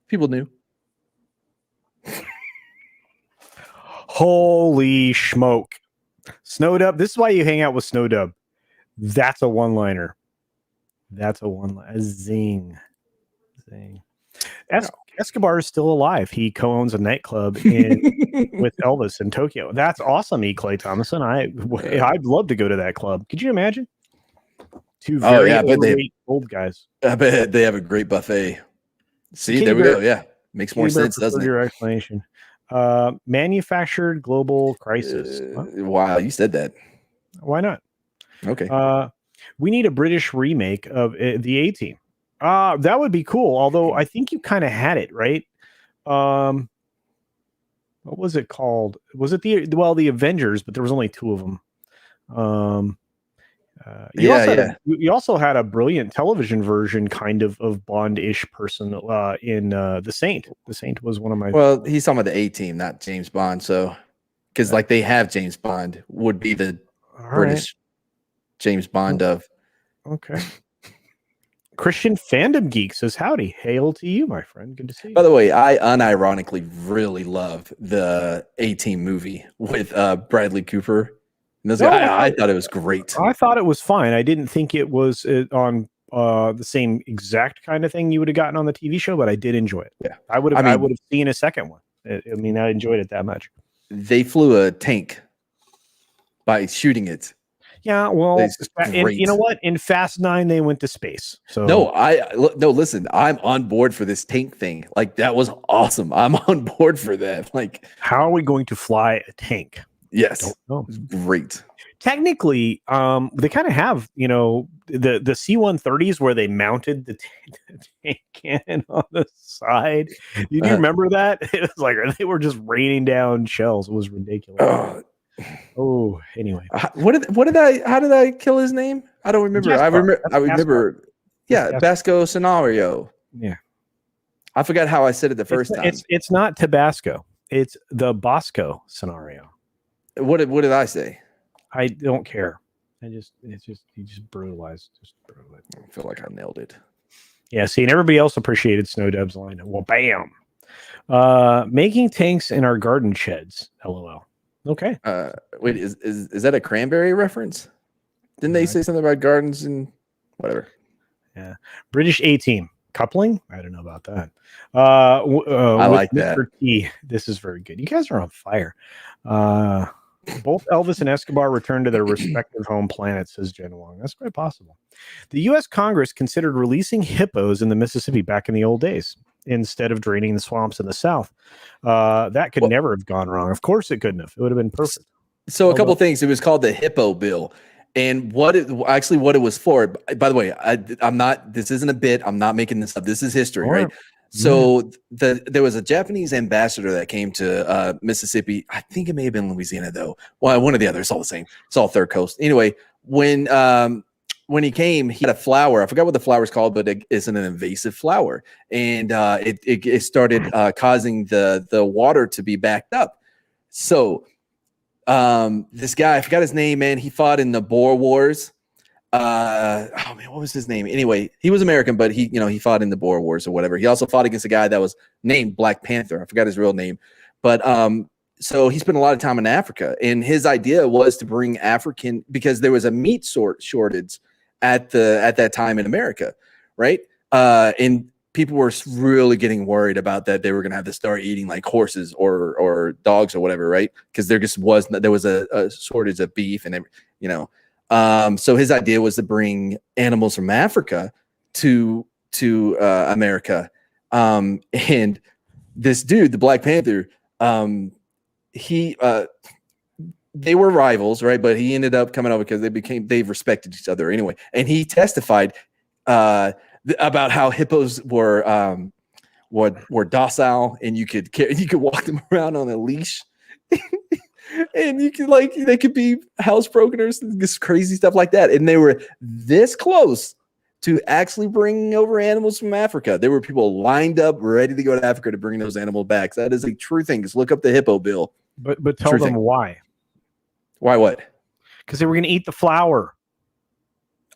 people knew. Holy smoke. Snowdub. This is why you hang out with Snowdub. That's a one-liner. Zing. Escobar is still alive. He co-owns a nightclub with Elvis in Tokyo. That's awesome, E. Clay Thomason. I'd love to go to that club. Could you imagine? Two very old guys. I bet they have a great buffet. See, there we go. Yeah, makes more sense, doesn't it? Your explanation. Manufactured global crisis. Wow, you said that. Why not? Okay. We need a British remake of the A-Team. That would be cool. Although I think you kind of had it, right? What was it called? Was it the Avengers? But there was only 2 of them. You also had a brilliant television version, kind of Bond-ish person in The Saint. The Saint was one of my. Well, he's talking about the A-Team, not James Bond. So, because like they have James Bond, would be the British James Bond of. Okay. Christian Fandom Geek says, howdy. Hail to you, my friend. Good to see you. By the way, I unironically really love the A-Team movie with Bradley Cooper. I thought it was great. I thought it was fine. I didn't think it was on the same exact kind of thing you would have gotten on the TV show, but I did enjoy it. Yeah, I would have seen a second one. I enjoyed it that much. They flew a tank by shooting it. Yeah, well, you know what? In Fast 9, they went to space. So no, listen, I'm on board for this tank thing. Like, that was awesome. I'm on board for that. Like, how are we going to fly a tank? Yes. Oh, great. Technically, they kind of have, the C-130s where they mounted the tank cannon on the side. Do you remember that? It was like they were just raining down shells. It was ridiculous. Anyway. How did I kill his name? I don't remember. Jaspar. I remember. Yeah, Basco Scenario. Yeah. I forgot how I said it the first time. It's not Tabasco. It's the Bosco scenario. What did I say? I don't care. You just brutalized. I feel like I nailed it. Yeah, see, and everybody else appreciated Snow Dub's line. Well, bam. Making tanks in our garden sheds. LOL. Okay. Wait, is that a Cranberry reference? Didn't they say something about gardens and whatever? Yeah. British A-Team. Coupling? I don't know about that. I like Mr. that. T, this is very good. You guys are on fire. Both Elvis and Escobar returned to their respective home planets, says Jen Wong. That's quite possible. The U.S. Congress considered releasing hippos in the Mississippi back in the old days instead of draining the swamps in the South. That could never have gone wrong. Of course it couldn't have. It would have been perfect. So a couple things. It was called the Hippo Bill. And what it was for, by the way, this isn't a bit. I'm not making this up. This is history, right? So there was a Japanese ambassador that came to Mississippi. I think it may have been Louisiana, though. Well, one or the other. It's all the same. It's all third coast. Anyway, when he came, he had a flower. I forgot what the flower is called, but it's an invasive flower. And it started causing the water to be backed up. So this guy, I forgot his name, man. He fought in the Boer Wars. What was his name? Anyway, he was American, but he fought in the Boer Wars or whatever. He also fought against a guy that was named Black Panther. I forgot his real name, but so he spent a lot of time in Africa, and his idea was to bring African, because there was a meat shortage at that time in America, right? And people were really getting worried about that they were going to have to start eating like horses or dogs or whatever, right? Because there was a shortage of beef and so his idea was to bring animals from Africa to America. And this dude, the Black Panther, they were rivals, right? But he ended up coming over because they respected each other anyway. And he testified about how hippos were docile, and you could walk them around on a leash. And they could be housebroken or this crazy stuff like that. And they were this close to actually bringing over animals from Africa. There were people lined up ready to go to Africa to bring those animals back. So that is a true thing. Just look up the Hippo Bill. But tell them why. Why what? Because they were going to eat the flower.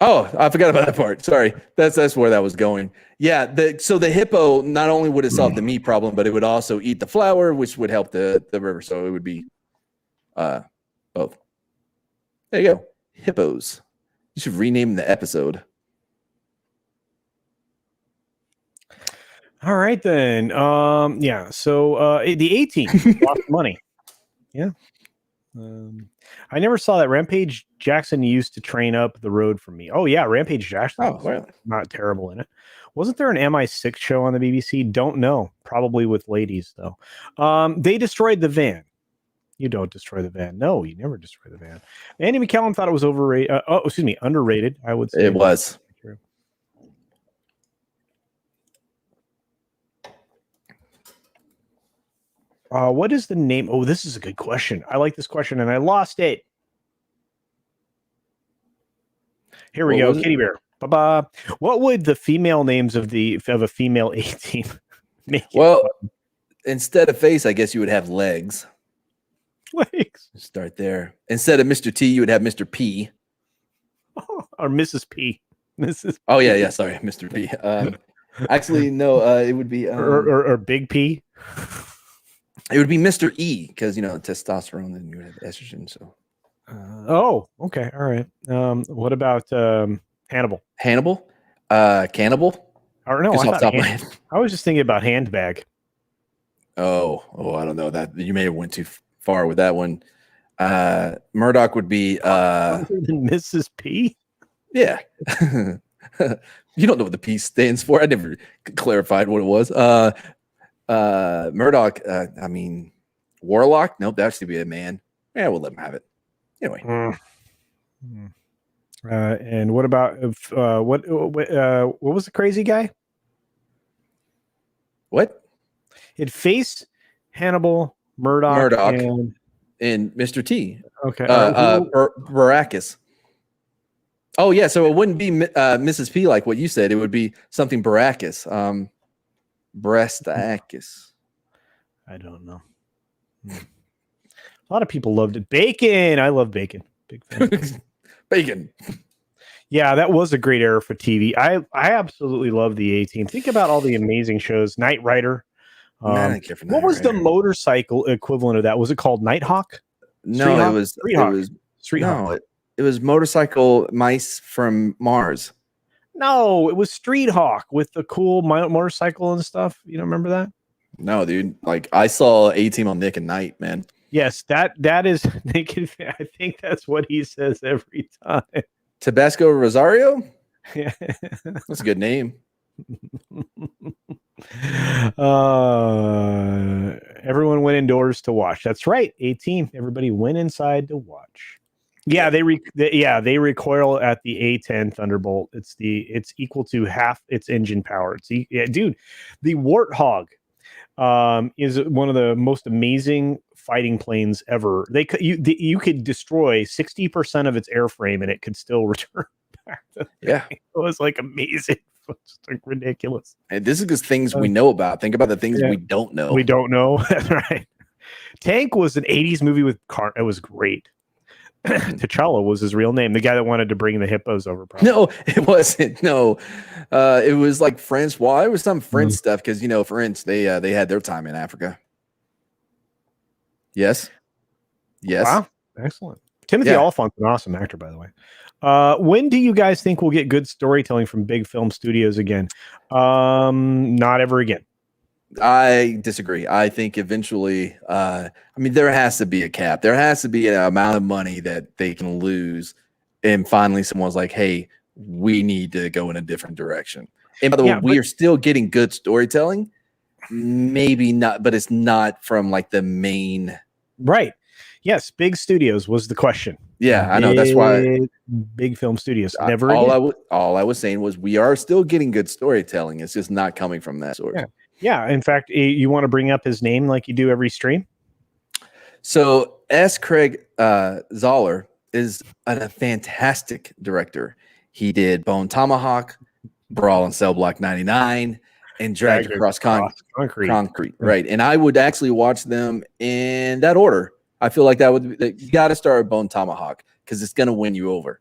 Oh, I forgot about that part. Sorry. That's where that was going. Yeah. So the hippo not only would it solve the meat problem, but it would also eat the flower, which would help the river. So it would be both. There you go. Hippos. You should rename the episode. All right then. Yeah. So the A-Team lost money. Yeah. I never saw that. Rampage Jackson used to train up the road from me. Oh yeah, Rampage Jackson. Oh, really? Not terrible in it. Wasn't there an MI6 show on the BBC? Don't know. Probably with ladies though. They destroyed the van. You don't destroy the van. No, you never destroy the van. Andy McCallum thought it was overrated. Underrated. I would say it was. True. What is the name? Oh, this is a good question. I like this question, and I lost it. Here we go. Kitty Bear. Ba-ba. What would the female names of a female A-Team make? Well, instead of face, I guess you would have legs. Legs. Start there. Instead of Mr. T, you would have Mr. P. Or Mrs. P. Mrs. Oh yeah. Sorry, Mr. P. Actually, no. It would be or Big P. It would be Mr. E, because testosterone, and you would have estrogen. So. Okay. All right. What about Hannibal? Hannibal? Cannibal? Or no, I was just thinking about handbag. Oh, I don't know that. You may have went too far with that one. Murdoch would be Mrs. P. Yeah. You don't know what the P stands for. I never clarified what it was. Murdoch, Warlock? Nope, that should be a man. Yeah, we'll let him have it. Anyway. And what about what was the crazy guy? What? It faced Hannibal, Murdoch, and Mr. T. Okay. Baracus. Oh yeah, so it wouldn't be Mrs. P like what you said. It would be something Baracus. Breastakis. I don't know. A lot of people loved it. Bacon. I love bacon. Big fan. Bacon. Yeah, that was a great era for TV. I absolutely love the A-Team. Think about all the amazing shows. Knight Rider. Man, I care for what was the motorcycle equivalent of that? Was it called Nighthawk? No, it was Street Hawk. It was motorcycle mice from Mars. No, it was Street Hawk with the cool motorcycle and stuff. You don't remember that? No, dude. Like I saw A-Team on Nick and Night, man. Yes, that is Nick. I think that's what he says every time. Tabasco Rosario? Yeah. That's a good name. Everyone went indoors to watch. That's right. A-Team. Everybody went inside to watch. Yeah, they recoil at the A10 Thunderbolt. It's equal to half its engine power. Dude, the Warthog is one of the most amazing fighting planes ever. You could destroy 60% of its airframe and it could still return back. It was like amazing. It's like ridiculous. And this is just things we know about. Think about the things we don't know. We don't know. That's right. Tank was an 80s movie with it was great. T'Challa was his real name. The guy that wanted to bring the hippos over. Probably. No, it wasn't. No, it was like French. Well, it was some French stuff because French they had their time in Africa. Yes. Wow, excellent. Timothy Olyphant's an awesome actor, by the way. When do you guys think we'll get good storytelling from big film studios again? Not ever again. I disagree. I think eventually, there has to be a cap. There has to be an amount of money that they can lose. And finally, someone's like, hey, we need to go in a different direction. And by the way, we are still getting good storytelling. Maybe not, but it's not from like the main. Right. Yes. Big studios was the question. Yeah, I know. That's why big film studios never. All I was saying was we are still getting good storytelling. It's just not coming from that source. Yeah. In fact, you want to bring up his name like you do every stream. So S. Craig Zoller is a fantastic director. He did Bone Tomahawk, Brawl in Cell Block 99, and Dragged Across Concrete. Right. And I would actually watch them in that order. I feel like you got to start with Bone Tomahawk because it's going to win you over.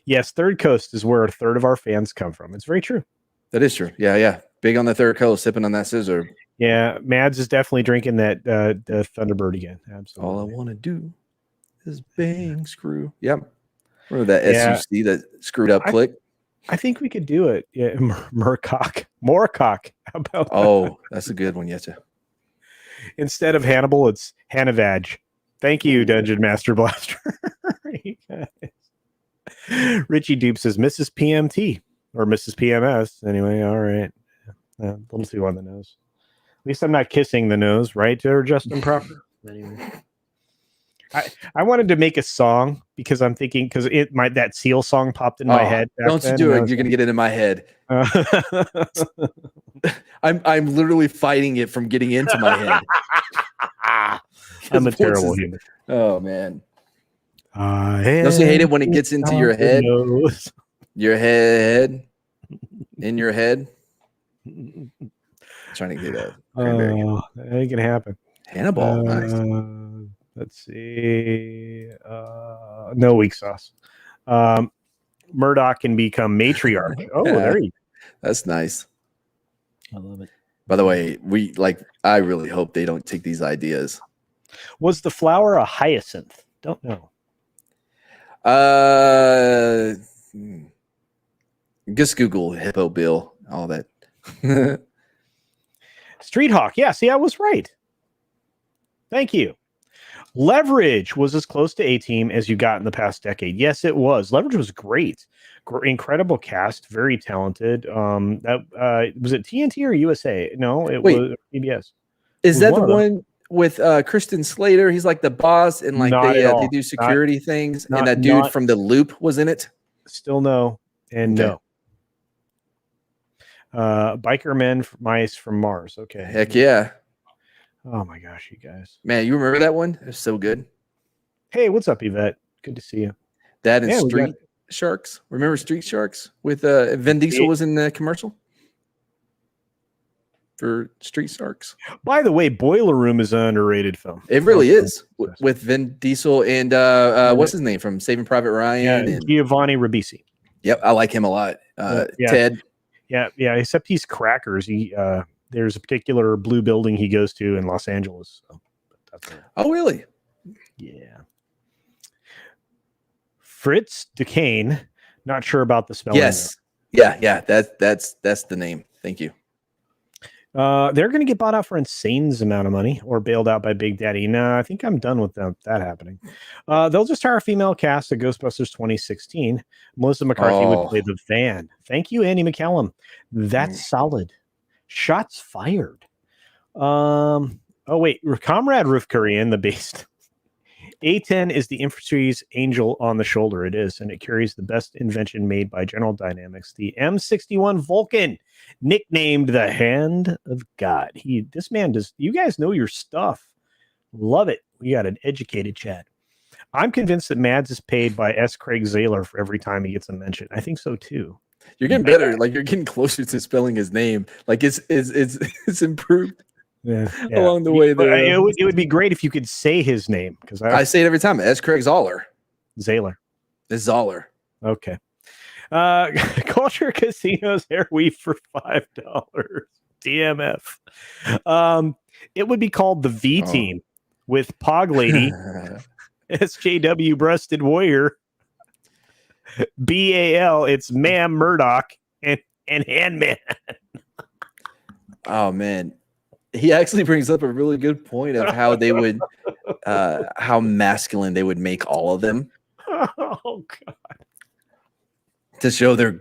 Yes, Third Coast is where a third of our fans come from. It's very true. That is true. Yeah. Big on the Third Coast, sipping on that scissor. Yeah, Mads is definitely drinking that the Thunderbird again. Absolutely. All I want to do is bang screw. Yep. Remember that SUC, that screwed up click? I think we could do it. Yeah, Moorcock. How about that? That's a good one. Yes, Instead of Hannibal, it's Hannavag. Thank you, Dungeon Master Blaster. Richie Dupe says Mrs. PMT or Mrs. PMS. Anyway, all right. A little too on the nose. At least I'm not kissing the nose, right? Or Justin Proper. Anyway. I wanted to make a song because I'm thinking that Seal song popped in my head. Don't you do it? You're gonna get it in my head. I'm literally fighting it from getting into my head. I'm a terrible human. Oh man. Don't you hate it when it gets into your head? Your head. In your head. Trying to get that. That ain't gonna happen. Hannibal, nice. Let's see. No weak sauce. Murdoch can become matriarch. There you go. That's nice. I love it. By the way, I really hope they don't take these ideas. Was the flower a hyacinth? Don't know. Just Google Hippo Bill, all that. Street Hawk. Yeah, see, I was right. Thank you. Leverage was as close to A-Team as you got in the past decade. Yes, it was. Leverage was great. Incredible cast, very talented. Was it TNT or USA? No, it was PBS. Is that the one with Kristen Slater. He's like the boss, and like they do security things. And that dude from The Loop was in it. Still no, and no. Biker Men Mice from Mars. Okay. Heck yeah. Oh my gosh, you guys. Man, you remember that one? It was so good. Hey, what's up, Yvette? Good to see you. That and Street Sharks. Remember Street Sharks with Vin Diesel was in the commercial for Street Sharks. By the way, Boiler Room is an underrated film. It really is with Vin Diesel and what's his name from Saving Private Ryan? And Giovanni Ribisi. Yep, I like him a lot. Ted. Yeah. Except he's crackers. There's a particular blue building he goes to in Los Angeles. So oh, really? Yeah. Fritz Duquesne. Not sure about the spelling. Yes. Yeah. That's the name. Thank you. They're going to get bought out for insane amount of money or bailed out by Big Daddy. No, I think I'm done with that happening. They'll just hire a female cast at Ghostbusters 2016. Melissa McCarthy would play the van. Thank you, Andy McCallum. That's solid. Shots fired. Oh wait, Comrade Roof Korean, the beast. A10 is the infantry's angel on the shoulder. It is, and it carries the best invention made by General Dynamics, the M61 Vulcan, nicknamed the Hand of God. This man does. You guys know your stuff. Love it. We got an educated chat. I'm convinced that Mads is paid by S. Craig Zahler for every time he gets a mention. I think so too. You're getting better. Like you're getting closer to spelling his name. Like it's improved. Yeah. Along the way there. It would be great if you could say his name because I say it every time. S. Craig Zahler. Zahler. It's Zahler. Okay. Culture Casinos hair weave for $5. DMF. It would be called the V Team with Pog Lady, SJW Breasted Warrior, BAL. It's Ma'am Murdoch and Handman. Oh man. He actually brings up a really good point of how they would, how masculine they would make all of them. Oh God! To show that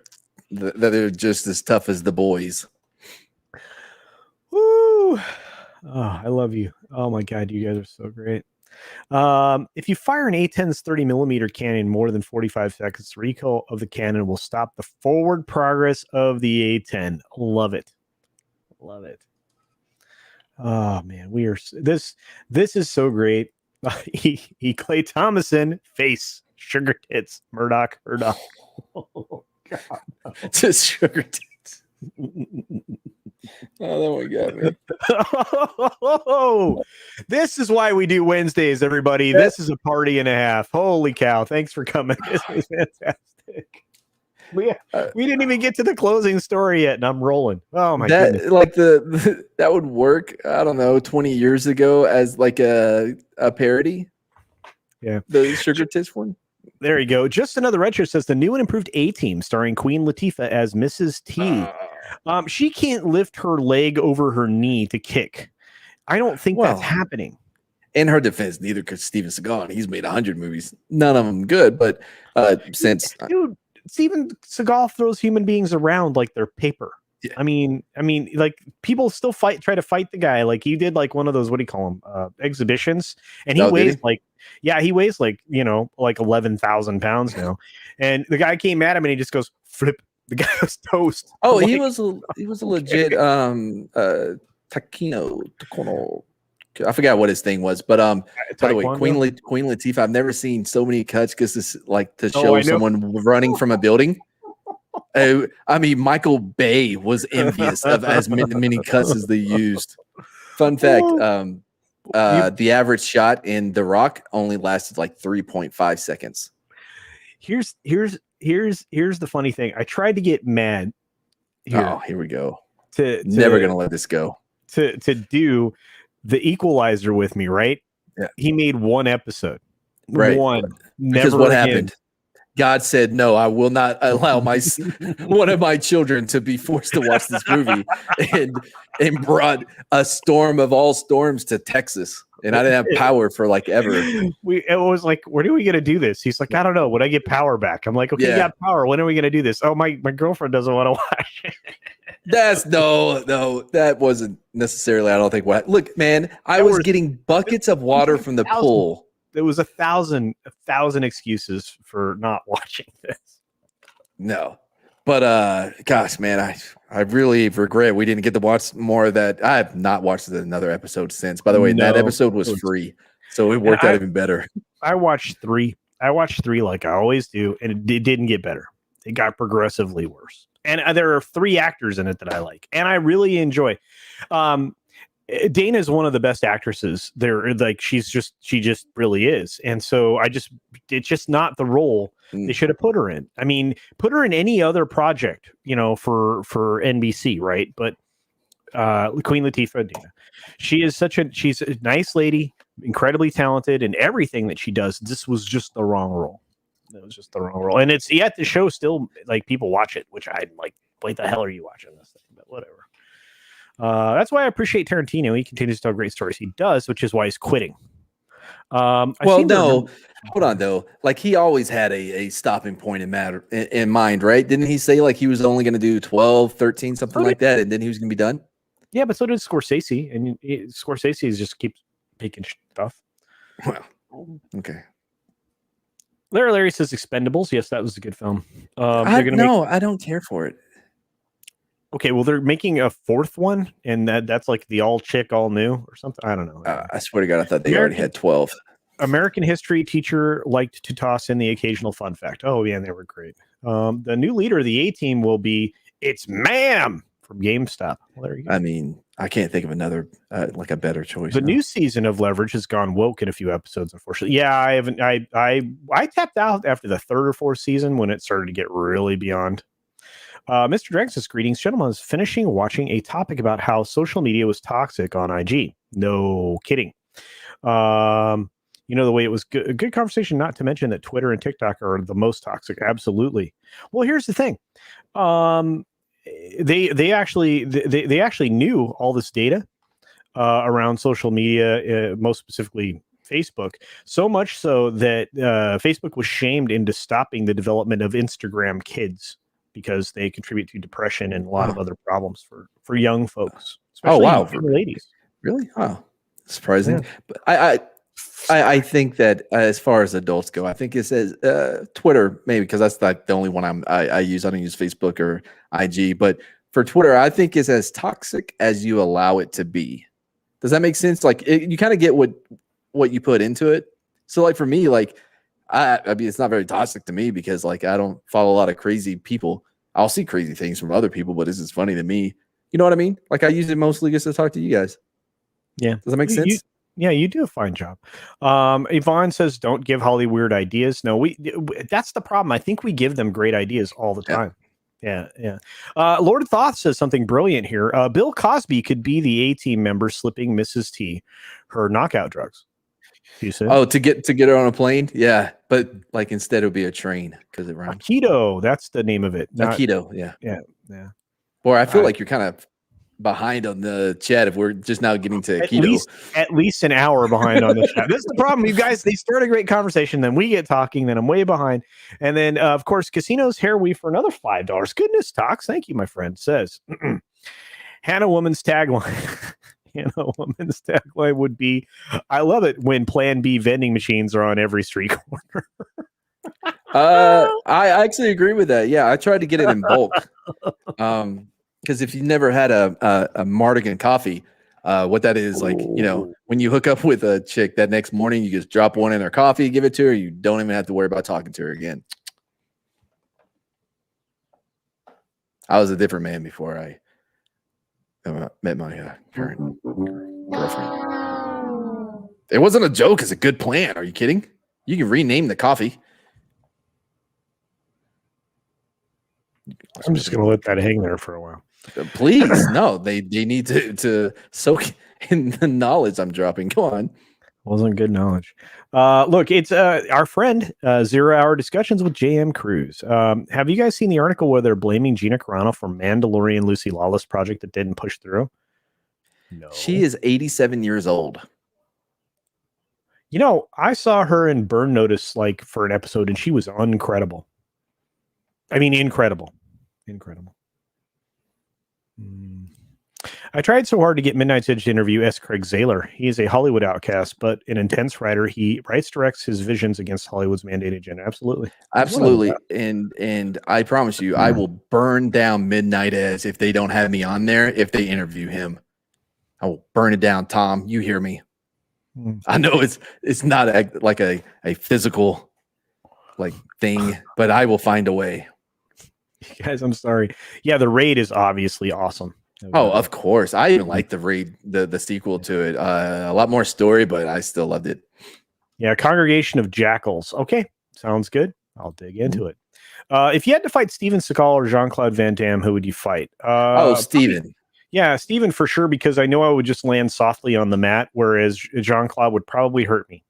they're just as tough as the boys. Woo! Oh, I love you. Oh my God, you guys are so great. If you fire an A10's 30mm cannon more than 45 seconds, the recoil of the cannon will stop the forward progress of the A10. Love it. Love it. Oh man, we are this is so great. Clay Thomason face sugar tits Murdoch. Oh God, just sugar tits. Oh, that one got me. Oh, this is why we do Wednesdays, everybody. This is a party and a half. Holy cow! Thanks for coming. This is fantastic. We didn't even get to the closing story yet, and I'm rolling. Oh my goodness! Like that would work. I don't know, 20 years ago as like a parody. Yeah, the sugar tits one. There you go. Just Another Retro says the new and improved A-Team, starring Queen Latifah as Mrs. T. She can't lift her leg over her knee to kick. I don't think that's happening. In her defense, neither could Steven Seagal, and he's made 100 movies. None of them good, but since dude. Steven Seagal throws human beings around like they're paper. Yeah. I mean, like people still try to fight the guy. Like he did like one of those, what do you call them? Exhibitions. And he weighs like 11,000 pounds now. And the guy came at him and he just goes, flip. The guy was toast. Oh, like, he was a legit Taquino. I forgot what his thing was, but by the way, Queen Latifah, I've never seen so many cuts because this like to show someone running from a building. I mean, Michael Bay was envious of as many cuts as they used. Fun fact: the average shot in The Rock only lasted like 3.5 seconds. Here's the funny thing. I tried to get Mad. Here we go. Never gonna let this go. To do The Equalizer with me, right? Yeah. He made one episode. Right. One. Because what happened? God said, no, I will not allow one of my children to be forced to watch this movie and brought a storm of all storms to Texas. And I didn't have power for like ever. It was like, when are we going to do this? He's like, I don't know. When I get power back, I'm like, okay, you got power. When are we going to do this? Oh, my girlfriend doesn't want to watch it. That wasn't necessarily. I don't think what. Look, man, I was getting buckets of water from the pool. There was a thousand excuses for not watching this. No, but gosh, man, I really regret we didn't get to watch more of that. I have not watched another episode since. By the way, that episode was free, so it worked out even better. I watched 3. Like I always do, and it didn't get better. It got progressively worse. And there are 3 actors in it that I like, and I really enjoy. Dana is one of the best actresses there. Like she just really is. And so it's just not the role they should have put her in. I mean, put her in any other project, for NBC, right? But Queen Latifah, Dana, she's a nice lady, incredibly talented, and everything that she does. This was just the wrong role. It was just the wrong role. And it's yet the show still, like, people watch it, which I'm like, what the hell are you watching this thing? But whatever. That's why I appreciate Tarantino. He continues to tell great stories. He does, which is why he's quitting. Hold on though. Like he always had a stopping point in mind, right? Didn't he say like he was only going to do 12, 13, something like that, and then he was going to be done? Yeah, but so did Scorsese, and Scorsese just keeps making stuff. Well, okay. Larry says Expendables. Yes, that was a good film. I don't care for it. Okay, well, they're making a 4th one, and that's like the all chick, all new or something. I don't know. I swear to God, I thought they already had 12. American history teacher liked to toss in the occasional fun fact. Oh, yeah, they were great. The new leader of the A-team will be it's Ma'am from GameStop. Well, there you go. I mean, I can't think of another like a better choice. The new season of Leverage has gone woke in a few episodes, unfortunately. Yeah, I haven't. I tapped out after the 3rd or 4th season when it started to get really beyond. Mr. Dragon says, greetings, gentlemen. I was finishing watching a topic about how social media was toxic on IG. No kidding. The way it was a good conversation, not to mention that Twitter and TikTok are the most toxic. Absolutely. Well, here's the thing. They actually knew all this data around social media, most specifically Facebook, so much so that Facebook was shamed into stopping the development of Instagram Kids, because they contribute to depression and a lot of other problems for young folks. Oh, wow. For ladies. Really? Oh, surprising. Yeah. But I think that as far as adults go, I think it says Twitter, maybe because that's like the only one I use. I don't use Facebook or IG, but for Twitter, I think it's as toxic as you allow it to be. Does that make sense? Like you kind of get what you put into it. So like for me, like I mean, it's not very toxic to me because like I don't follow a lot of crazy people. I'll see crazy things from other people, but this is funny to me. You know what I mean? Like I use it mostly just to talk to you guys. Yeah. Does that make sense? You do a fine job. Yvonne says, don't give Holly weird ideas. No, that's the problem. I think we give them great ideas all the time. Yeah. Lord Thoth says something brilliant here. Bill Cosby could be the A-team member slipping Mrs. T her knockout drugs. You said? Oh, to get her on a plane? Yeah. But like instead it would be a train because it rhymes. Keto, that's the name of it. Keto, yeah. Yeah. Boy, I feel like you're kind of behind on the chat if we're just now getting to keto. At least an hour behind on the chat. This is the problem, you guys. They start a great conversation, then we get talking, then I'm way behind. And then, of course, Casino's hair weave for another $5. Goodness, Talks. Thank you, my friend. Says, Hannah Woman's tagline. Hannah Woman's tagline would be, I love it when Plan B vending machines are on every street corner. I actually agree with that. Yeah, I tried to get it in bulk. Because if you never had a Martigan coffee, what that is like, when you hook up with a chick that next morning, you just drop one in her coffee, give it to her. You don't even have to worry about talking to her again. I was a different man before I met my current girlfriend. It wasn't a joke. It's a good plan. Are you kidding? You can rename the coffee. I'm just going to let that hang there for a while. Please, no. They need to soak in the knowledge I'm dropping. Go on. Wasn't good knowledge. Look, it's our friend 0 Hour Discussions with J.M. Cruz. Have you guys seen the article where they're blaming Gina Carano for Mandalorian Lucy Lawless project that didn't push through? No. She is 87 years old. I saw her in Burn Notice like for an episode, and she was incredible. I mean, incredible. I tried so hard to get Midnight's Edge to interview S. Craig Zahler. He is a Hollywood outcast, but an intense writer. He writes, directs his visions against Hollywood's mandated agenda. Absolutely. And I promise you, I will burn down Midnight Edge if they don't have me on there. If they interview him, I will burn it down. Tom, you hear me? I know it's not like a physical like thing, but I will find a way. Guys, I'm sorry. Yeah, the raid is obviously awesome. Oh, of course. I even like the raid, the sequel to it. A lot more story, but I still loved it. Yeah, Congregation of Jackals. Okay, sounds good. I'll dig into it. If you had to fight Steven Seagal or Jean-Claude Van Damme, who would you fight? Steven. Yeah, Steven for sure, because I know I would just land softly on the mat, whereas Jean-Claude would probably hurt me.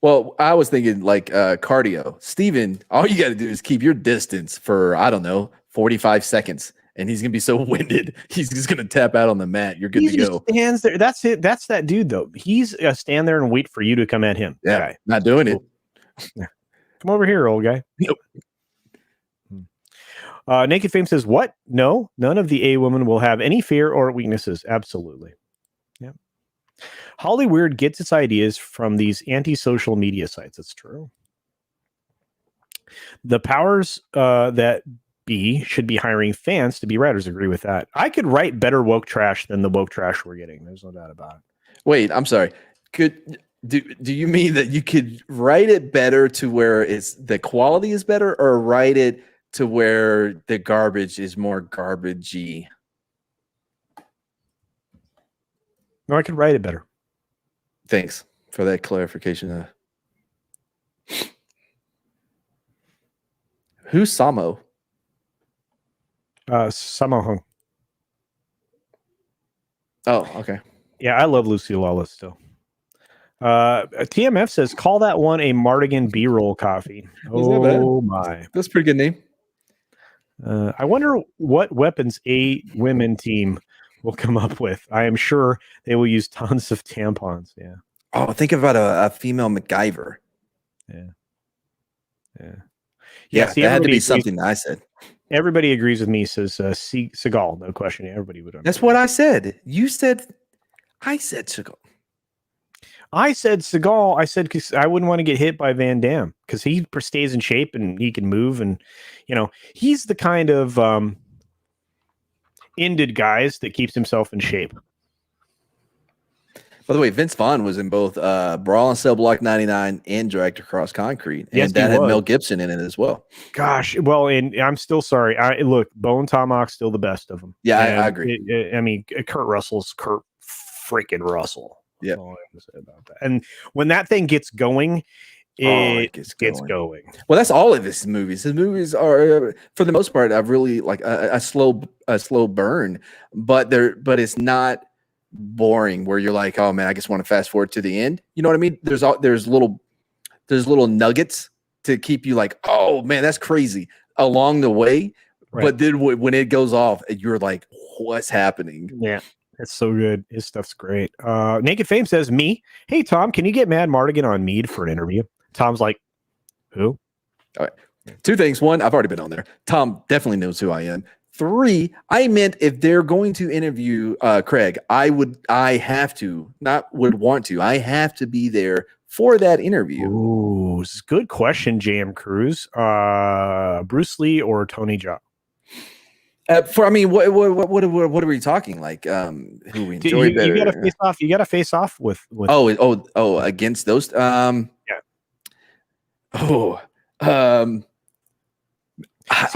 Well, I was thinking like cardio. Steven, all you got to do is keep your distance for, I don't know, 45 seconds. And he's going to be so winded. He's just going to tap out on the mat. You're good to go. Stands there. That's it. That's that dude, though. He's stand there and wait for you to come at him. Yeah, guy. Not doing it. Come over here, old guy. Nope. Naked Fame says, what? No, none of the A women will have any fear or weaknesses. Absolutely. Yeah. Hollywood gets its ideas from these anti-social media sites. That's true. The powers that be should be hiring fans to be writers. Agree with that. I could write better woke trash than the woke trash we're getting. There's no doubt about it. Wait, I'm sorry. Do you mean that you could write it better to where it's the quality is better, or write it to where the garbage is more garbagey? No, I could write it better. Thanks for that clarification. Who's Samo? Sammo Hung. Oh, okay. Yeah, I love Lucy Lawless still. TMF says, call that one a Martigan B-roll coffee. Oh my. That's a pretty good name. I wonder what weapons a women team will come up with. I am sure they will use tons of tampons. Yeah. Oh, think about a female MacGyver. Yeah, that had to be something I said. Everybody agrees with me, says Seagal. No question. Everybody would. That's what I said. You said, I said Seagal. I said Seagal. I said because I wouldn't want to get hit by Van Damme because he stays in shape and he can move, and he's the kind of ended guys that keeps himself in shape. By the way, Vince Vaughn was in both Brawl and Cell Block 99 and Dragged Across Concrete. And that had Mel Gibson in it as well. Gosh, well, and I'm still sorry. Look, Bone Tomahawk's still the best of them. Yeah, I agree. I mean, Kurt Russell's Kurt freaking Russell. Yeah. That's all I have to say about that. And when that thing gets going, it gets going. Well, that's all of his movies. His movies are, for the most part, I've really like a slow burn, but it's not boring where you're like, oh man, I just want to fast forward to the end. You know what I mean? There's little nuggets to keep you like, oh man, that's crazy along the way. Right. But then when it goes off, you're like, what's happening? Yeah, it's so good. His stuff's great. Naked Fame says, me, hey Tom, can you get Mad Martigan on Mead for an interview? Tom's like, who? All right. Two things. One, I've already been on there. Tom definitely knows who I am. 3, I meant if they're going to interview Craig, I have to be there for that interview. Ooh, this is a good question, JM Cruz. Bruce Lee or Tony Jaa? What are we talking? Like, who we enjoy better? You got to face off. You got to face off with. Against those. See,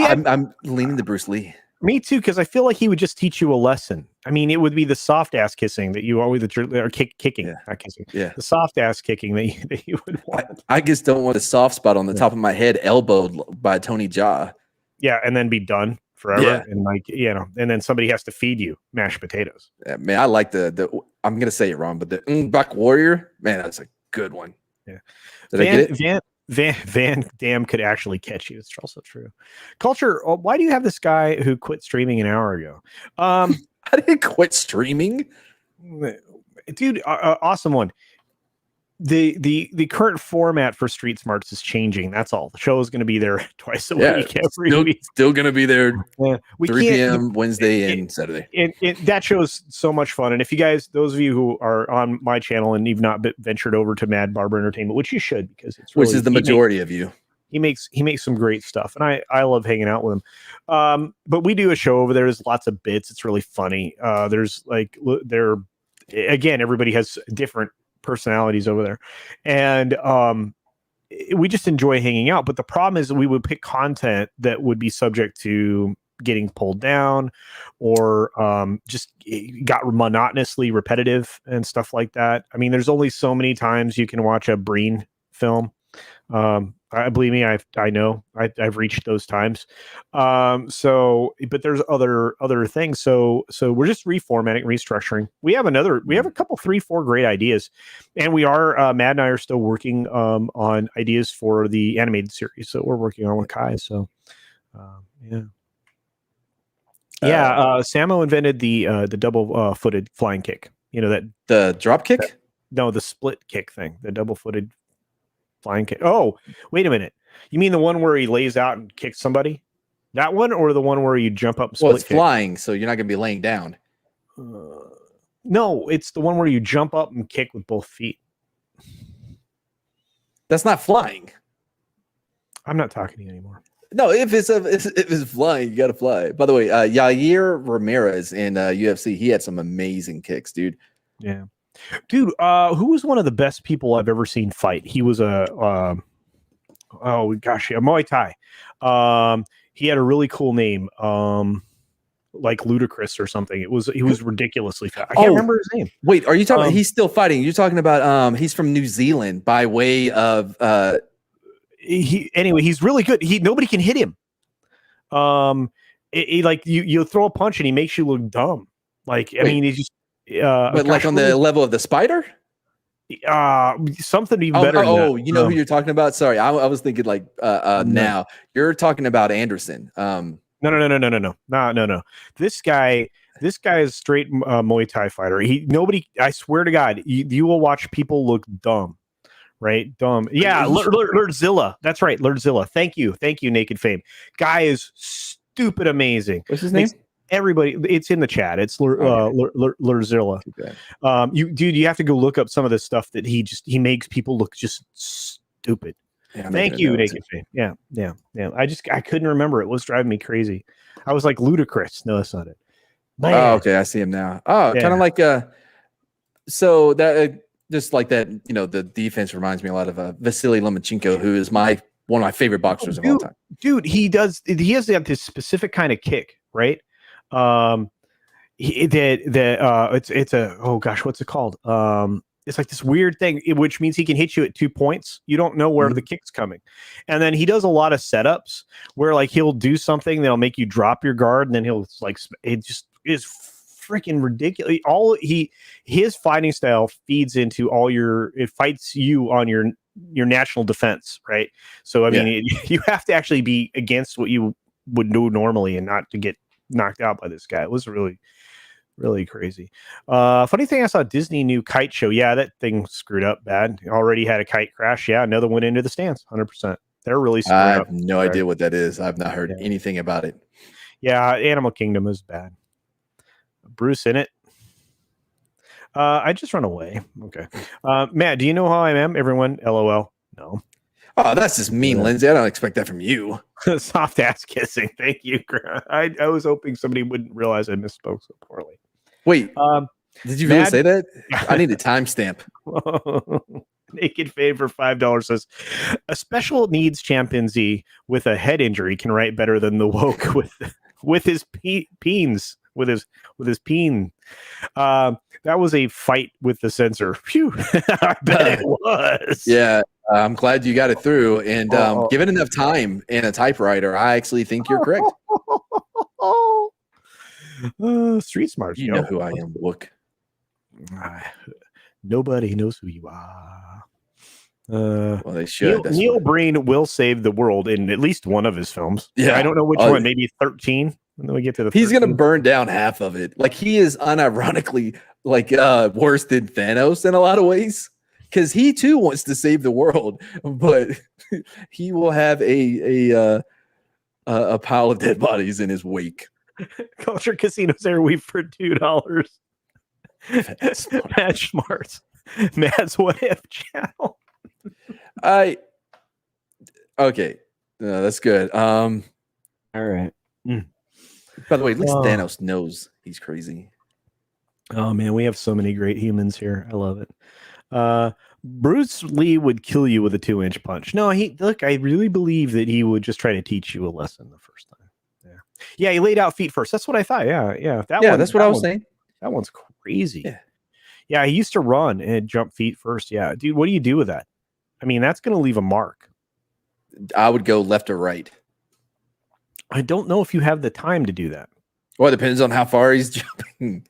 I'm leaning to Bruce Lee. Me too, because I feel like he would just teach you a lesson. I mean, it would be the soft ass kissing that you always kicking, not kissing. Yeah, the soft ass kicking that you would want. I just don't want a soft spot on the top of my head, elbowed by Tony Jaa. Yeah, and then be done forever, and and then somebody has to feed you mashed potatoes. Yeah, man, I like the. I'm gonna say it wrong, but the Buck Warrior, man, that's a good one. Yeah, Did I get it? Van Damme could actually catch you. It's also true. Culture, why do you have this guy who quit streaming an hour ago? I didn't quit streaming. Dude, awesome one. the current format for Street Smarts is changing. That's all. The show is going to be there twice a week every week. Still going to be there. We 3 p.m. Wednesday and Saturday. That show is so much fun. And if you guys, those of you who are on my channel and you've not ventured over to Mad Barber Entertainment, which you should, because it's really, which is the majority of you. He makes some great stuff, and I love hanging out with him. But we do a show over there. There's lots of bits. It's really funny. There's like again, everybody has different personalities over there, and we just enjoy hanging out. But the problem is that we would pick content that would be subject to getting pulled down, or just got monotonously repetitive and stuff like that. I mean, there's only so many times you can watch a Breen film. Believe me, I've reached those times. But there's other things. So we're just reformatting, restructuring. We have a couple, 3-4 great ideas, and we are, Matt and I are still working, on ideas for the animated series. So we're working on with Kai. So, Samo invented the double, footed flying kick, that the drop kick. No, the split kick thing, the double footed flying kick. Oh, wait a minute. You mean the one where he lays out and kicks somebody? That one, or the one where you jump up and split it's kick? Flying, so you're not going to be laying down. No, it's the one where you jump up and kick with both feet. That's not flying. I'm not talking to you anymore. No, if it's flying, you got to fly. By the way, Yair Ramirez in UFC, he had some amazing kicks, dude. Yeah. Dude, who was one of the best people I've ever seen fight? He was a Muay Thai. He had a really cool name, like Ludacris or something. He was ridiculously fast. I can't remember his name. Wait, are you talking about he's still fighting? You're talking about he's from New Zealand by way of he's really good. Nobody can hit him. Like you throw a punch and he makes you look dumb. Like, I mean, he's just but like on the level of the Spider? Something even better. You know who you're talking about? Sorry, I was thinking like now. You're talking about Anderson. No. This guy is straight Muay Thai fighter. I swear to God, you will watch people look dumb. Right? Dumb. Yeah, Lurdzilla. That's right, Lurdzilla. Thank you, Naked Fame. Guy is stupid amazing. What's his name? Everybody, it's in the chat. It's Lurdzilla. You have to go look up some of the stuff that he makes people look just stupid. Yeah, thank you, Naked Fame. Yeah. I couldn't remember. It was driving me crazy. I was like, Ludacris. No, that's not it. Man. Oh, okay, I see him now. Oh, yeah. Kind of like so that just like that. The defense reminds me a lot of Vasily Lomachenko, who is one of my favorite boxers of all time. Dude, he has this specific kind of kick, right? It's what's it called? It's like this weird thing, which means he can hit you at 2 points. You don't know where the kick's coming. And then he does a lot of setups where like he'll do something that'll make you drop your guard, and then he'll like, it just is freaking ridiculous. His fighting style feeds into it fights you on your national defense, right? So I mean, you have to actually be against what you would do normally and not to get knocked out by this guy. It was really, really crazy. Funny thing, I saw Disney new kite show. Yeah, that thing screwed up bad. Already had a kite crash. Yeah, another went into the stands. 100%. They're really screwed up. I have no idea what that is. I've not heard anything about it. Yeah, Animal Kingdom is bad. Bruce in it. I just run away. Okay. Matt, do you know how I am? Everyone, LOL. No. Oh, that's just mean, Lindsay. I don't expect that from you. Soft ass kissing. Thank you. I was hoping somebody wouldn't realize I misspoke so poorly. Wait, did you really say that? I need a timestamp. Naked Fame for $5 says a special needs chimpanzee with a head injury can write better than the woke with his peens. With his peen. That was a fight with the censor. Phew. I bet it was. Yeah. I'm glad you got it through, and given enough time and a typewriter, I actually think you're correct. Street Smarts. You know who I am, Wook. Nobody knows who you are. Well, they should. Neil Breen will save the world in at least one of his films. Yeah, I don't know which one. Maybe 13. And then we get to the. He's going to burn down half of it. Like, he is unironically like worse than Thanos in a lot of ways. because he too wants to save the world, but he will have a pile of dead bodies in his wake. Culture Casino's Airweave for $2. Mad Smarts. Mad's What If channel. Okay. No, that's good. All right. By the way, at least Thanos knows he's crazy. Oh man, we have so many great humans here. I love it. Bruce Lee would kill you with a 2-inch punch. No, I really believe that he would just try to teach you a lesson the first time. Yeah, he laid out feet first. That's what I thought. Yeah. That's what I was saying. That one's crazy. Yeah, he used to run and jump feet first. Yeah, dude, what do you do with that? I mean, that's going to leave a mark. I would go left or right. I don't know if you have the time to do that. Well, it depends on how far he's jumping.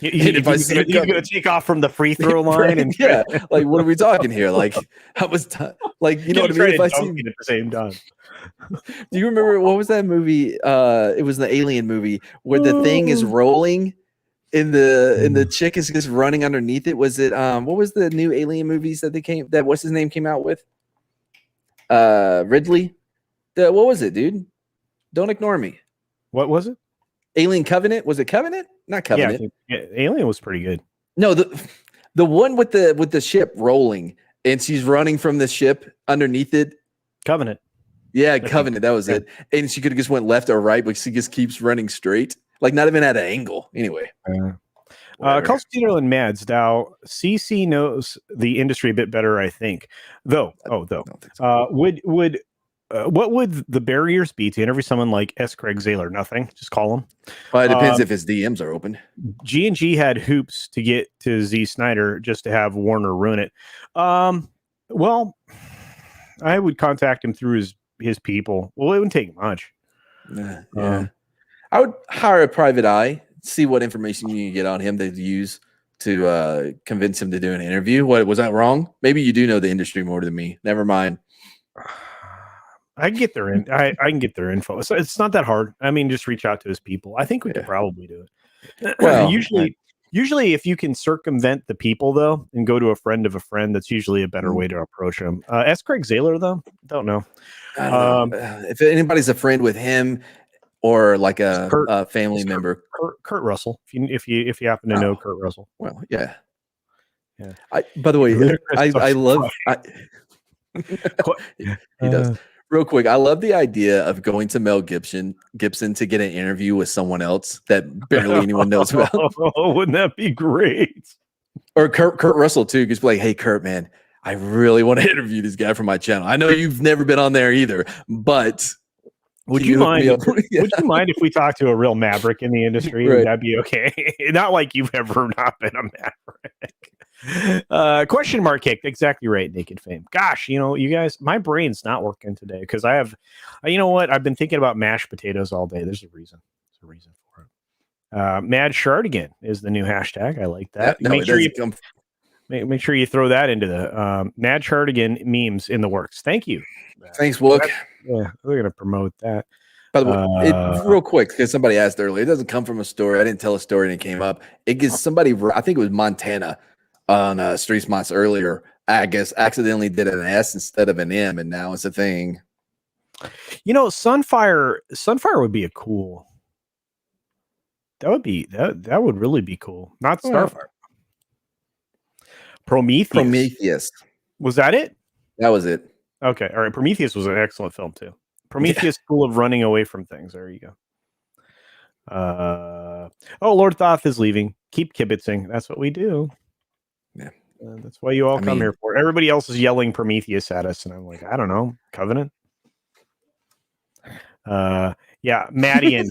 You're going to take off from the free throw line, and like what are we talking here? Like how much time? Like you know what I mean? If I see at the same time. Do you remember what was that movie? It was the Alien movie where the thing is rolling, and the chick is just running underneath it. Was it what was the new Alien movies that what's his name came out with? Ridley. What was it, dude? Don't ignore me. What was it? Alien Covenant? Was it Covenant? Not Covenant. Yeah, Alien was pretty good. No, the one with the ship rolling and she's running from the ship underneath it. Covenant. Yeah, Covenant. That was it. And she could have just went left or right, but she just keeps running straight, like not even at an angle. Anyway. Cultural and Mads. Now, CC knows the industry a bit better, I think. What would the barriers be to interview someone like S. Craig Zahler? Nothing. Just call him. Well, it depends if his DMs are open. G&G had hoops to get to Z Snyder just to have Warner ruin it. Well, I would contact him through his people. Well, it wouldn't take much. I would hire a private eye, see what information you can get on him to use to convince him to do an interview. What was that wrong? Maybe you do know the industry more than me. Never mind. I can get their I can get their info. So it's not that hard. I mean, just reach out to his people. I think we could probably do it. Well, usually if you can circumvent the people though and go to a friend of a friend, that's usually a better way to approach them. S. Craig Zahler though, don't know. I don't know. If anybody's a friend with him or like a family member, Kurt Russell. If you happen to know Kurt Russell. Well, yeah. By the way, I love. He does. Real quick, I love the idea of going to Mel Gibson to get an interview with someone else that barely anyone knows about. Oh, wouldn't that be great? Or Kurt Russell too, because like, hey, Kurt, man, I really want to interview this guy from my channel. I know you've never been on there either, but would you mind? Would you mind if we talk to a real maverick in the industry? Right. Would that be okay? Not like you've ever not been a maverick. Question mark kicked. Exactly right, Naked Fame. Gosh, you guys, my brain's not working today because I have, you know what? I've been thinking about mashed potatoes all day. There's a reason. There's a reason for it. Mad Shardigan is the new hashtag. I like that. Make sure you throw that into the Mad Shardigan memes in the works. Thank you. Thanks, Wook. Yeah, we're gonna promote that. By the way, real quick, because somebody asked earlier, it doesn't come from a story. I didn't tell a story and it came up. It gets somebody. I think it was Montana. On Street Smarts earlier, I guess accidentally did an S instead of an M, and now it's a thing. Sunfire would be a cool. That would really be cool. Not Starfire. Prometheus. Was that it? That was it. Okay, all right. Prometheus was an excellent film too. Prometheus, cool of running away from things. There you go. Lord Thoth is leaving. Keep kibitzing. That's what we do. Yeah. That's why you all come here for. Everybody else is yelling Prometheus at us, and I'm like, I don't know, Covenant. Yeah, Martigan.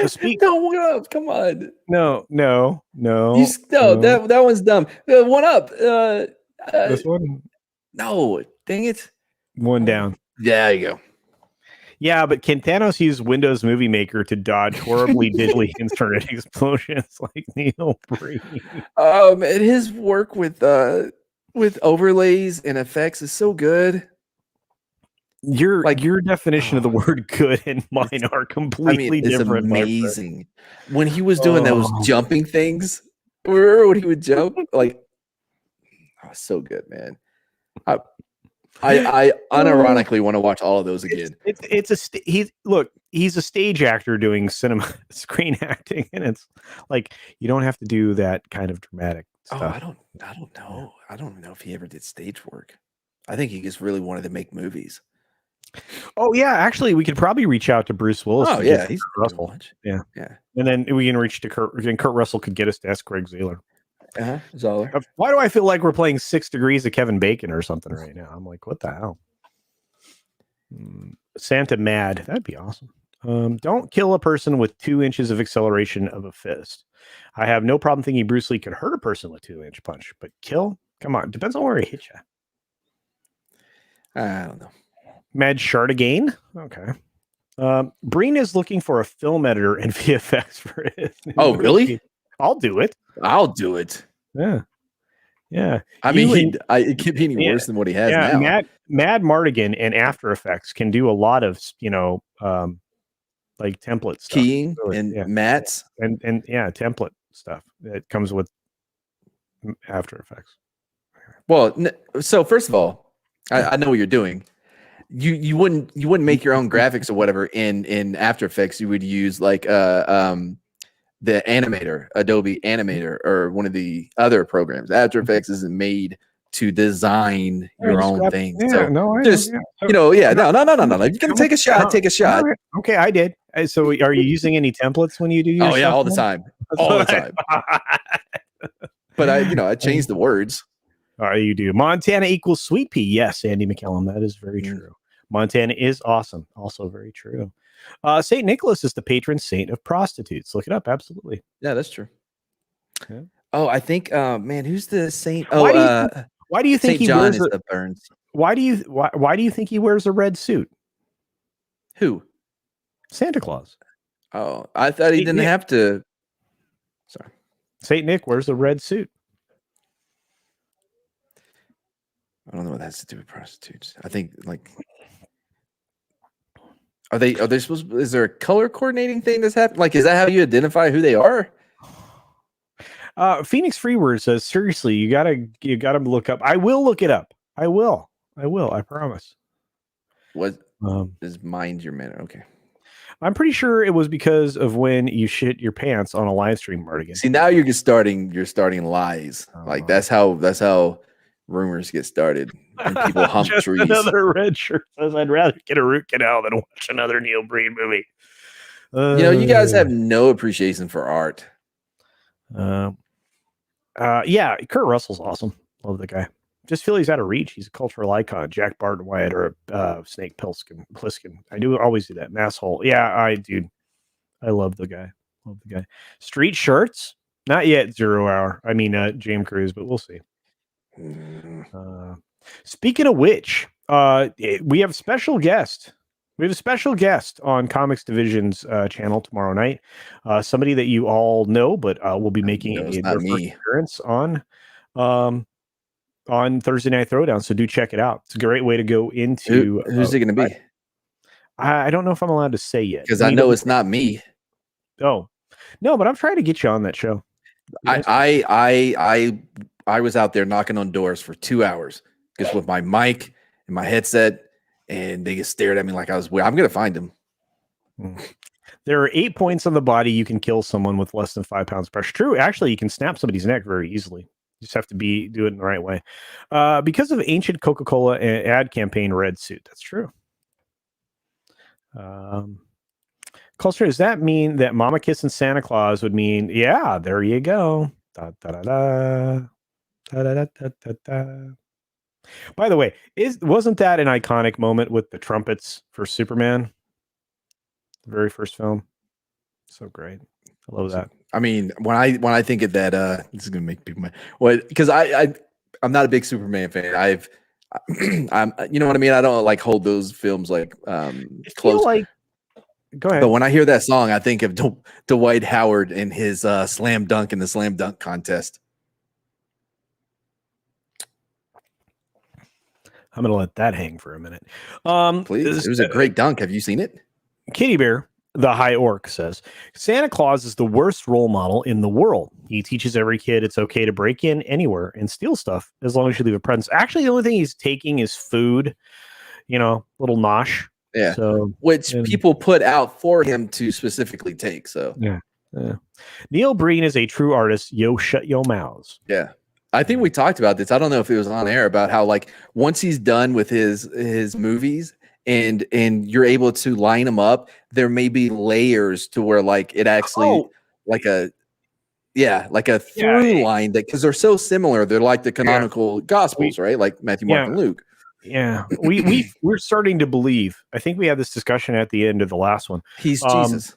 Speak. No, come on. No. That one's dumb. One up. This one. No, dang it. One down. There you go. Yeah, but can Thanos use Windows Movie Maker to dodge horribly diddly internet explosions like Neil Breen? And his work with overlays and effects is so good. Your definition of the word good and mine are completely different. It's amazing. When he was doing those jumping things, remember when he would jump? Like, so good, man. I unironically want to watch all of those again. He's a stage actor doing screen acting, and it's like you don't have to do that kind of dramatic stuff. I don't know. I don't know if he ever did stage work. I think he just really wanted to make movies. Oh yeah, actually, we could probably reach out to Bruce Willis. Oh yeah, he's Russell. Yeah, yeah, and then we can reach to Kurt, and Kurt Russell could get us to ask Craig Zahler. Zoller. Why do I feel like we're playing 6 Degrees of Kevin Bacon or something right now? I'm like, what the hell? Santa Mad, that'd be awesome. Don't kill a person with 2 inches of acceleration of a fist. I have no problem thinking Bruce Lee could hurt a person with 2-inch punch, but kill? Come on, depends on where he hit you. I don't know. Mad Shardigan? Okay. Breen is looking for a film editor and VFX for it. Oh, really? I'll do it. I'll do it. Yeah. Yeah. I mean, it can't be any worse than what he has now. Mad Martigan and After Effects can do a lot of, like template stuff. Keying and mats. And template stuff that comes with After Effects. Well, so first of all, I know what you're doing. You wouldn't make your own graphics or whatever in After Effects. You would use like the animator, Adobe Animator, or one of the other programs. After Effects isn't made to design your own thing. Yeah, so no. No. If you're gonna take a shot, take a shot. Okay, I did. So are you using any templates when you do your all the time. All the time. But I changed the words. You do. Montana equals sweet pea. Yes, Andy McCallum. That is very true. Montana is awesome. Also very true. St. Nicholas is the patron saint of prostitutes. Look it up. Absolutely. Yeah, that's true. Yeah. Oh, I think, man, who's the saint? Why do you think St. he John wears is the Burns? Why do you think he wears a red suit? Who? Santa Claus. Oh, I thought he didn't have to. Sorry. St. Nick wears a red suit. I don't know what that has to do with prostitutes. I think like are they supposed is there a color coordinating thing that's happening? Like, is that how you identify who they are? Phoenix Freeword says, seriously, you gotta look up. I will look it up. I will. I promise. What is mind your manner? Okay. I'm pretty sure it was because of when you shit your pants on a live stream, Martigan. See, now you're starting lies. Like that's how rumors get started and people hump trees. Another red shirt says, I'd rather get a root canal than watch another Neil Breen movie. You guys have no appreciation for art. Yeah, Kurt Russell's awesome. Love the guy. Just feel he's out of reach. He's a cultural icon. Jack Barton Wyatt or Snake Plissken. I do always do that. Masshole. Yeah, I love the guy. Street shirts? Not yet. 0 Hour. I mean, James Cruz, but we'll see. Speaking of which, we have a special guest. We have a special guest on Comics Division's channel tomorrow night. Somebody that you all know, but will be making a first appearance on Thursday Night Throwdown. So do check it out. It's a great way to go into. Who's it going to be? I don't know if I'm alled to say yet. Because I know it's not me. Oh, no, but I'm trying to get you on that show. I was out there knocking on doors for 2 hours just with my mic and my headset, and they just stared at me like I was weird. I'm going to find him. There are 8 points on the body. You can kill someone with less than 5 pounds of pressure. True. Actually, you can snap somebody's neck very easily. You just have to do it in the right way. Because of ancient Coca-Cola ad campaign red suit. That's true. Culture, does that mean that Mama kissing Santa Claus would mean, yeah, there you go. Da, da, da, da. Da, da, da, da, da, da. By the way, wasn't that an iconic moment with the trumpets for Superman? The very first film. So great. I love that. I mean, when I think of that, this is gonna make people mad. Well, because I'm not a big Superman fan. I'm you know what I mean? I don't like hold those films like close. Go ahead. But when I hear that song, I think of Dwight Howard and his slam dunk in the slam dunk contest. I'm going to let that hang for a minute. Please. It was a great dunk. Have you seen it? Kitty Bear The High Orc says, Santa Claus is the worst role model in the world. He teaches every kid it's okay to break in anywhere and steal stuff as long as you leave a present. Actually, the only thing he's taking is food, little nosh. Yeah. So, which people put out for him to specifically take. So, yeah. Neil Breen is a true artist. Yo, shut your mouths. Yeah. I think we talked about this. I don't know if it was on air about how, like, once he's done with his movies, and you're able to line them up, there may be layers to where, like, it actually like a through line, that because they're so similar, they're like the canonical gospels, right? Like Matthew, Mark, and Luke. Yeah, we're starting to believe. I think we had this discussion at the end of the last one. He's Jesus.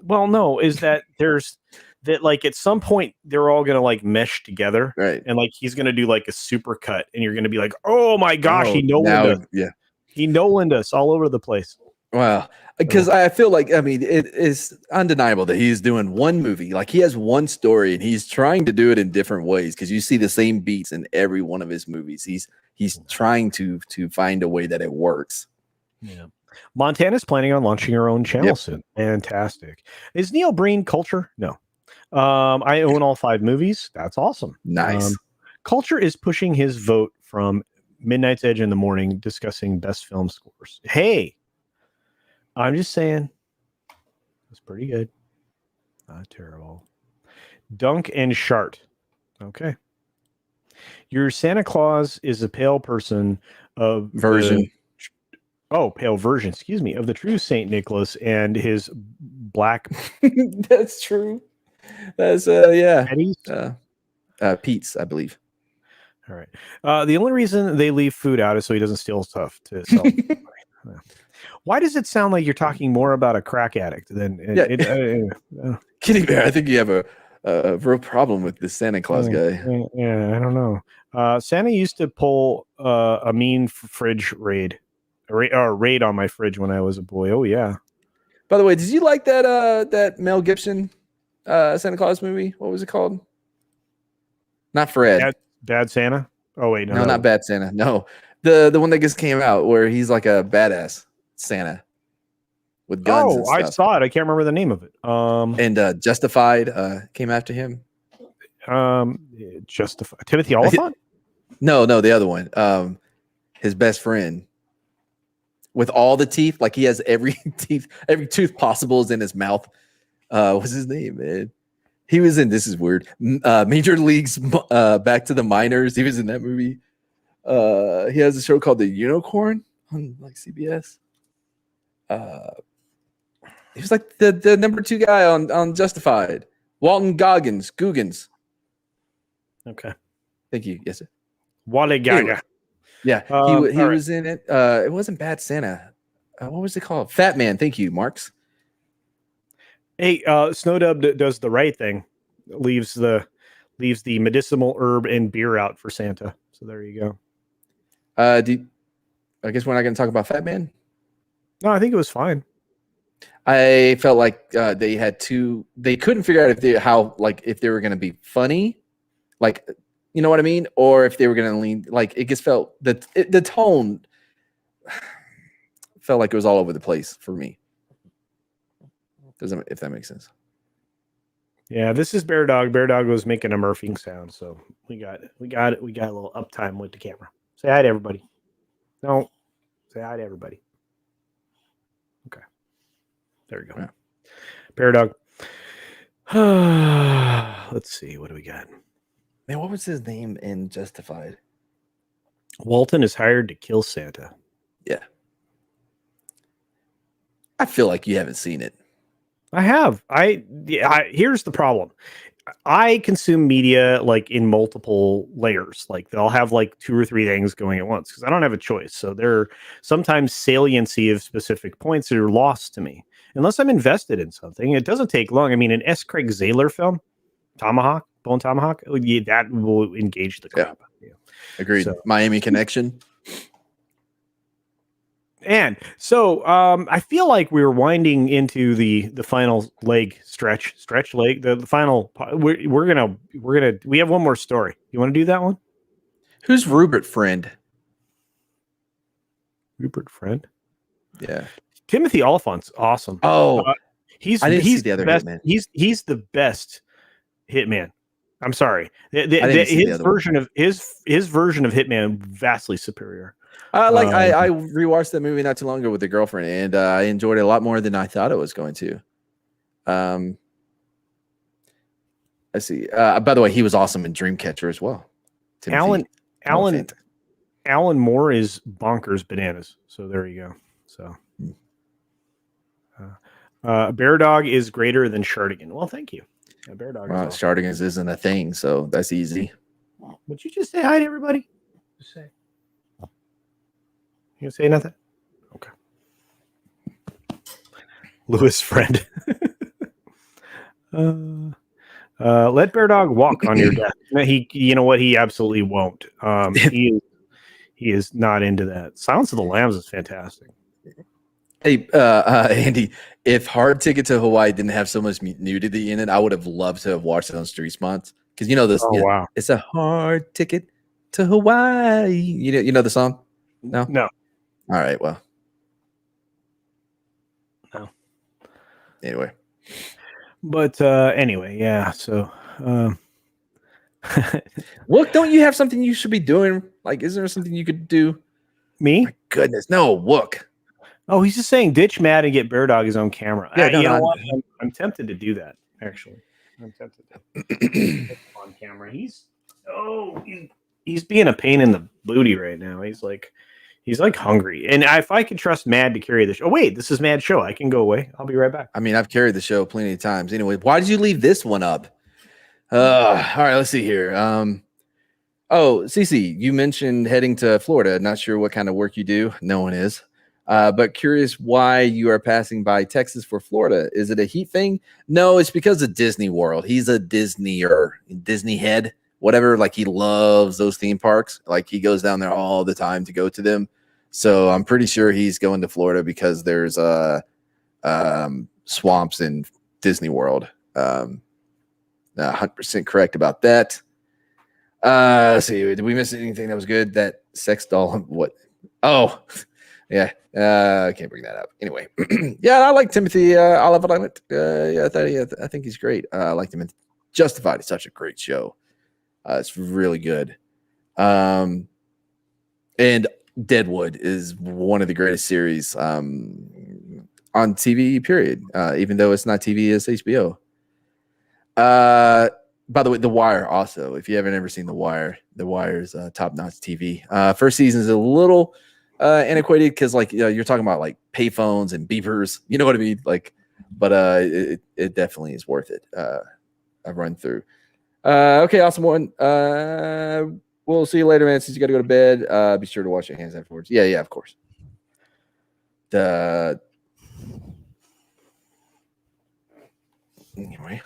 Well, no, is that there's that, like, at some point they're all gonna like mesh together, right? And like he's gonna do like a super cut, and you're gonna be like, oh my gosh, he Nolaned us. He Nolaned us all over the place. Wow. Because I feel like, I mean, it is undeniable that he's doing one movie. Like, he has one story, and he's trying to do it in different ways, because you see the same beats in every one of his movies. He's trying to find a way that it works. Yeah. Montana's planning on launching her own channel soon. Fantastic. Is Neil Breen Culture? No. I own all 5 movies. That's awesome. Nice. Culture is pushing his vote from Midnight's Edge in the morning, discussing best film scores. Hey, I'm just saying, it's pretty good. Not terrible. Dunk and Shart. Okay. Your Santa Claus is a pale person of version. Pale version, excuse me, of the true Saint Nicholas and his black. That's true. That's Pete's, I believe. All right. The only reason they leave food out is so he doesn't steal stuff to sell. Why does it sound like you're talking more about a crack addict than Kitty Bear? I think you have a real problem with this Santa Claus guy. Yeah, I don't know. Santa used to pull a mean fridge raid on my fridge when I was a boy. Oh yeah. By the way, did you like that Mel Gibson Santa Claus movie? What was it called? Not Fred. Bad Santa. Oh wait, no, not Bad Santa. No, the one that just came out where he's like a badass Santa with guns. And stuff. I saw it. I can't remember the name of it. And Justified came after him. Justified. Timothy Oliphant? No, the other one. His best friend with all the teeth, like he has every tooth possible is in his mouth. What's his name, man? He was in, this is weird, Major Leagues Back to the Minors. He was in that movie. He has a show called The Unicorn on like CBS. He was like the number 2 guy on Justified. Walton Goggins. Okay. Thank you. Yes, sir. Wally Gaga. Yeah, he was in it. It wasn't Bad Santa. What was it called? Fat Man. Thank you, Marks. Hey, Snowdub does the right thing. Leaves the medicinal herb and beer out for Santa. So there you go. I guess we're not going to talk about Fat Man. No, I think it was fine. I felt like they couldn't figure out if they were going to be funny, like, you know what I mean, or if they were going to lean, like, it just felt that the tone felt like it was all over the place for me. If that makes sense. Yeah, this is Bear Dog. Bear Dog was making a murphing sound, so we got it. We got a little uptime with the camera. Say hi to everybody. No, say hi to everybody. Okay, there we go. Yeah. Bear Dog. Let's see, what do we got? Man, what was his name in Justified? Walton is hired to kill Santa. Yeah. I feel like you haven't seen it. I have. Here's the problem. I consume media like in multiple layers. Like they'll have like 2 or 3 things going at once because I don't have a choice. So there are sometimes saliency of specific points that are lost to me. Unless I'm invested in something, it doesn't take long. I mean, an S. Craig Zahler film, Bone Tomahawk, that will engage the crap. Yeah. Agreed. So, Miami Connection. And so I feel like we were winding into the final stretch leg. The final. We're gonna. We have one more story. You want to do that one? Who's Rupert Friend? Rupert Friend? Yeah. Timothy Oliphant's awesome. Oh, he's I didn't see the the other best. Hitman. He's the best Hitman. I'm sorry. I didn't see the His other one. version of his version of Hitman vastly superior. I rewatched that movie not too long ago with a girlfriend, and I enjoyed it a lot more than I thought it was going to. Let's see. By the way, he was awesome in Dreamcatcher as well. Alan Moore is bonkers bananas. So there you go. So Bear Dog is greater than Shardigan. Well, thank you. Yeah, Bear Dog. Well, Shardigans isn't a thing, so that's easy. Would you just say hi to everybody? Just say. You gonna say nothing? Okay. Lewis friend. Let Bear Dog walk on your death. You know what? He absolutely won't. He is not into that. Silence of the Lambs is fantastic. Hey, Andy, if Hard Ticket to Hawaii didn't have so much nudity in it, I would have loved to have watched it on Street Spots. Because you know this. Oh, wow. It's a hard ticket to Hawaii. You know the song? No? No. All right, well. No. Anyway. But anyway, yeah. So, Look, don't you have something you should be doing? Like, is there something you could do? Me? My goodness, no. Look. Oh, he's just saying ditch Matt and get Bear Dog his own camera. Yeah, you know what? I'm tempted to do that. Actually, I'm tempted to on camera. He's being a pain in the booty right now. He's like hungry. And if I could trust Mad to carry the show. Oh, wait, this is Mad's show. I can go away. I'll be right back. I mean, I've carried the show plenty of times. Anyway, why did you leave this one up? All right, let's see here. Cece, you mentioned heading to Florida. Not sure what kind of work you do. No one is. But curious why you are passing by Texas for Florida. Is it a heat thing? No, it's because of Disney World. He's a Disney head, whatever. Like, he loves those theme parks. Like, he goes down there all the time to go to them. So I'm pretty sure he's going to Florida because there's swamps in Disney World. 100% correct about that. Let's see. Did we miss anything that was good? That sex doll. What? Oh, yeah. I can't bring that up. Anyway, yeah, I like Timothy Oliphant. I think he's great. I liked him in Justified. It's such a great show. It's really good. And Deadwood is one of the greatest series on TV, period. Even though it's not TV, it's HBO. By the way, The Wire also. If you haven't ever seen The Wire is top-notch TV. First season is a little antiquated because, like, you're talking about like payphones and beepers. You know what I mean? Like, but it definitely is worth it. I've run through. Okay, awesome one. We'll see you later, man. Since you got to go to bed, be sure to wash your hands afterwards. Yeah, of course. Anyway.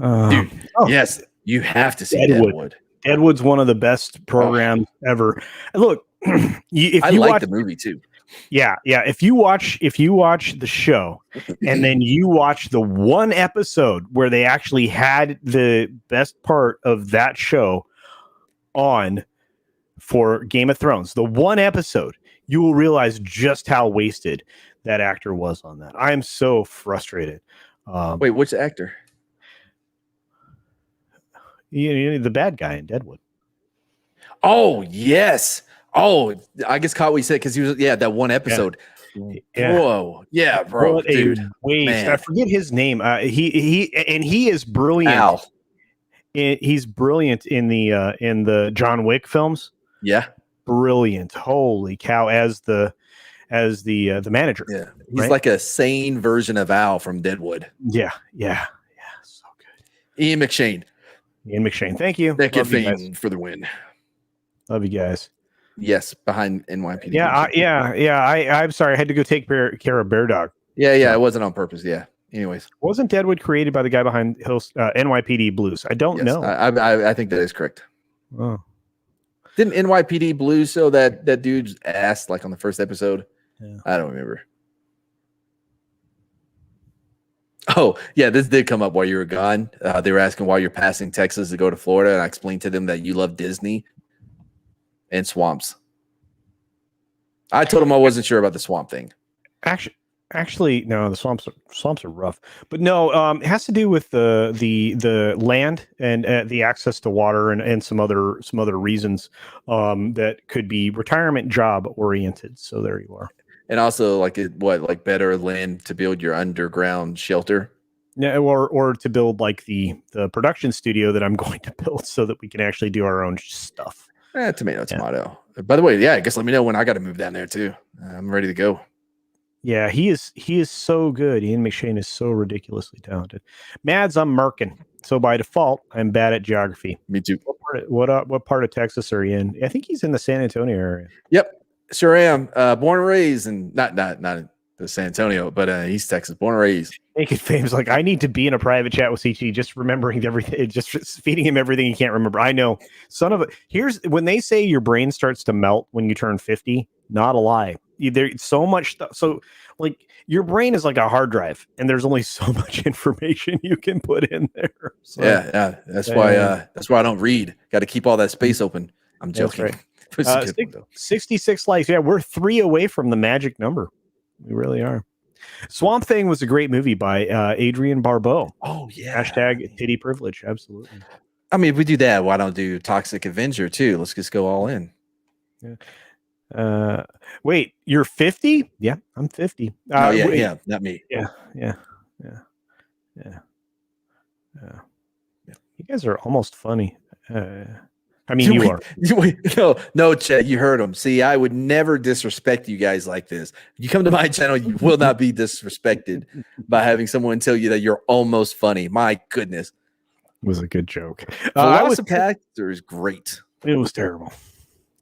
Dude, yes, you have to see Deadwood. Deadwood's one of the best programs ever. Look, if you watch the movie too. Yeah. If you watch the show and then you watch the one episode where they actually had the best part of that show on for Game of Thrones, the one episode, you will realize just how wasted that actor was on that. I am so frustrated. Wait, which actor? The bad guy in Deadwood. Oh, yes. Oh, I guess caught what you said because he was that one episode. Yeah. Whoa, yeah, bro, what dude. Waste. I forget his name. He is brilliant. Al. He's brilliant in the John Wick films. Yeah, brilliant. Holy cow! As the manager. Yeah, he's like a sane version of Al from Deadwood. Yeah. So good. Ian McShane. Thank you. Thank you for the win. Love you guys. Yes, behind NYPD. I'm sorry. I had to go take care of Bear Dog. Yeah. It wasn't on purpose. Yeah. Anyways, wasn't Deadwood created by the guy behind NYPD Blues? I don't know. I think that is correct. Oh. Didn't NYPD Blues show that dude's ass like on the first episode? Yeah. I don't remember. Oh, yeah, this did come up while you were gone. They were asking why you're passing Texas to go to Florida, and I explained to them that you love Disney and swamps. I told them I wasn't sure about the swamp thing. Actually, no. The swamps are rough, but no. It has to do with the land and the access to water and some other reasons that could be retirement job oriented. So there you are. And also, like better land to build your underground shelter. Yeah, or to build like the production studio that I'm going to build so that we can actually do our own stuff. Tomato. By the way, yeah, I guess let me know when I got to move down there too. I'm ready to go. Yeah, he is so good. Ian McShane is so ridiculously talented. Mads, I'm Merkin, so by default, I'm bad at geography. Me too. What part of Texas are you in? I think he's in the San Antonio area. Yep, sure am. Born and raised, and not in the San Antonio, but East Texas. Born and raised. Making fames like I need to be in a private chat with CT, just remembering everything, just feeding him everything he can't remember. I know, son of a. Here's when they say your brain starts to melt when you turn 50. Not a lie. There's so much stuff. So like your brain is like a hard drive, and there's only so much information you can put in there. So, yeah. That's why I don't read. Got to keep all that space open. I'm joking. Right. 66 likes. Yeah, we're 3 away from the magic number. We really are. Swamp Thing was a great movie by Adrian Barbeau. Oh yeah. Hashtag titty privilege. Absolutely. I mean, if we do that, why don't do Toxic Avenger too? Let's just go all in. Yeah. Wait, you're 50? Yeah, I'm 50. Yeah, not me. Yeah. You guys are almost funny. I mean, you are. No, Chet, you heard him. See, I would never disrespect you guys like this. You come to my channel, you will not be disrespected by having someone tell you that you're almost funny. My goodness. It was a good joke. Velocipastor is great. It was terrible.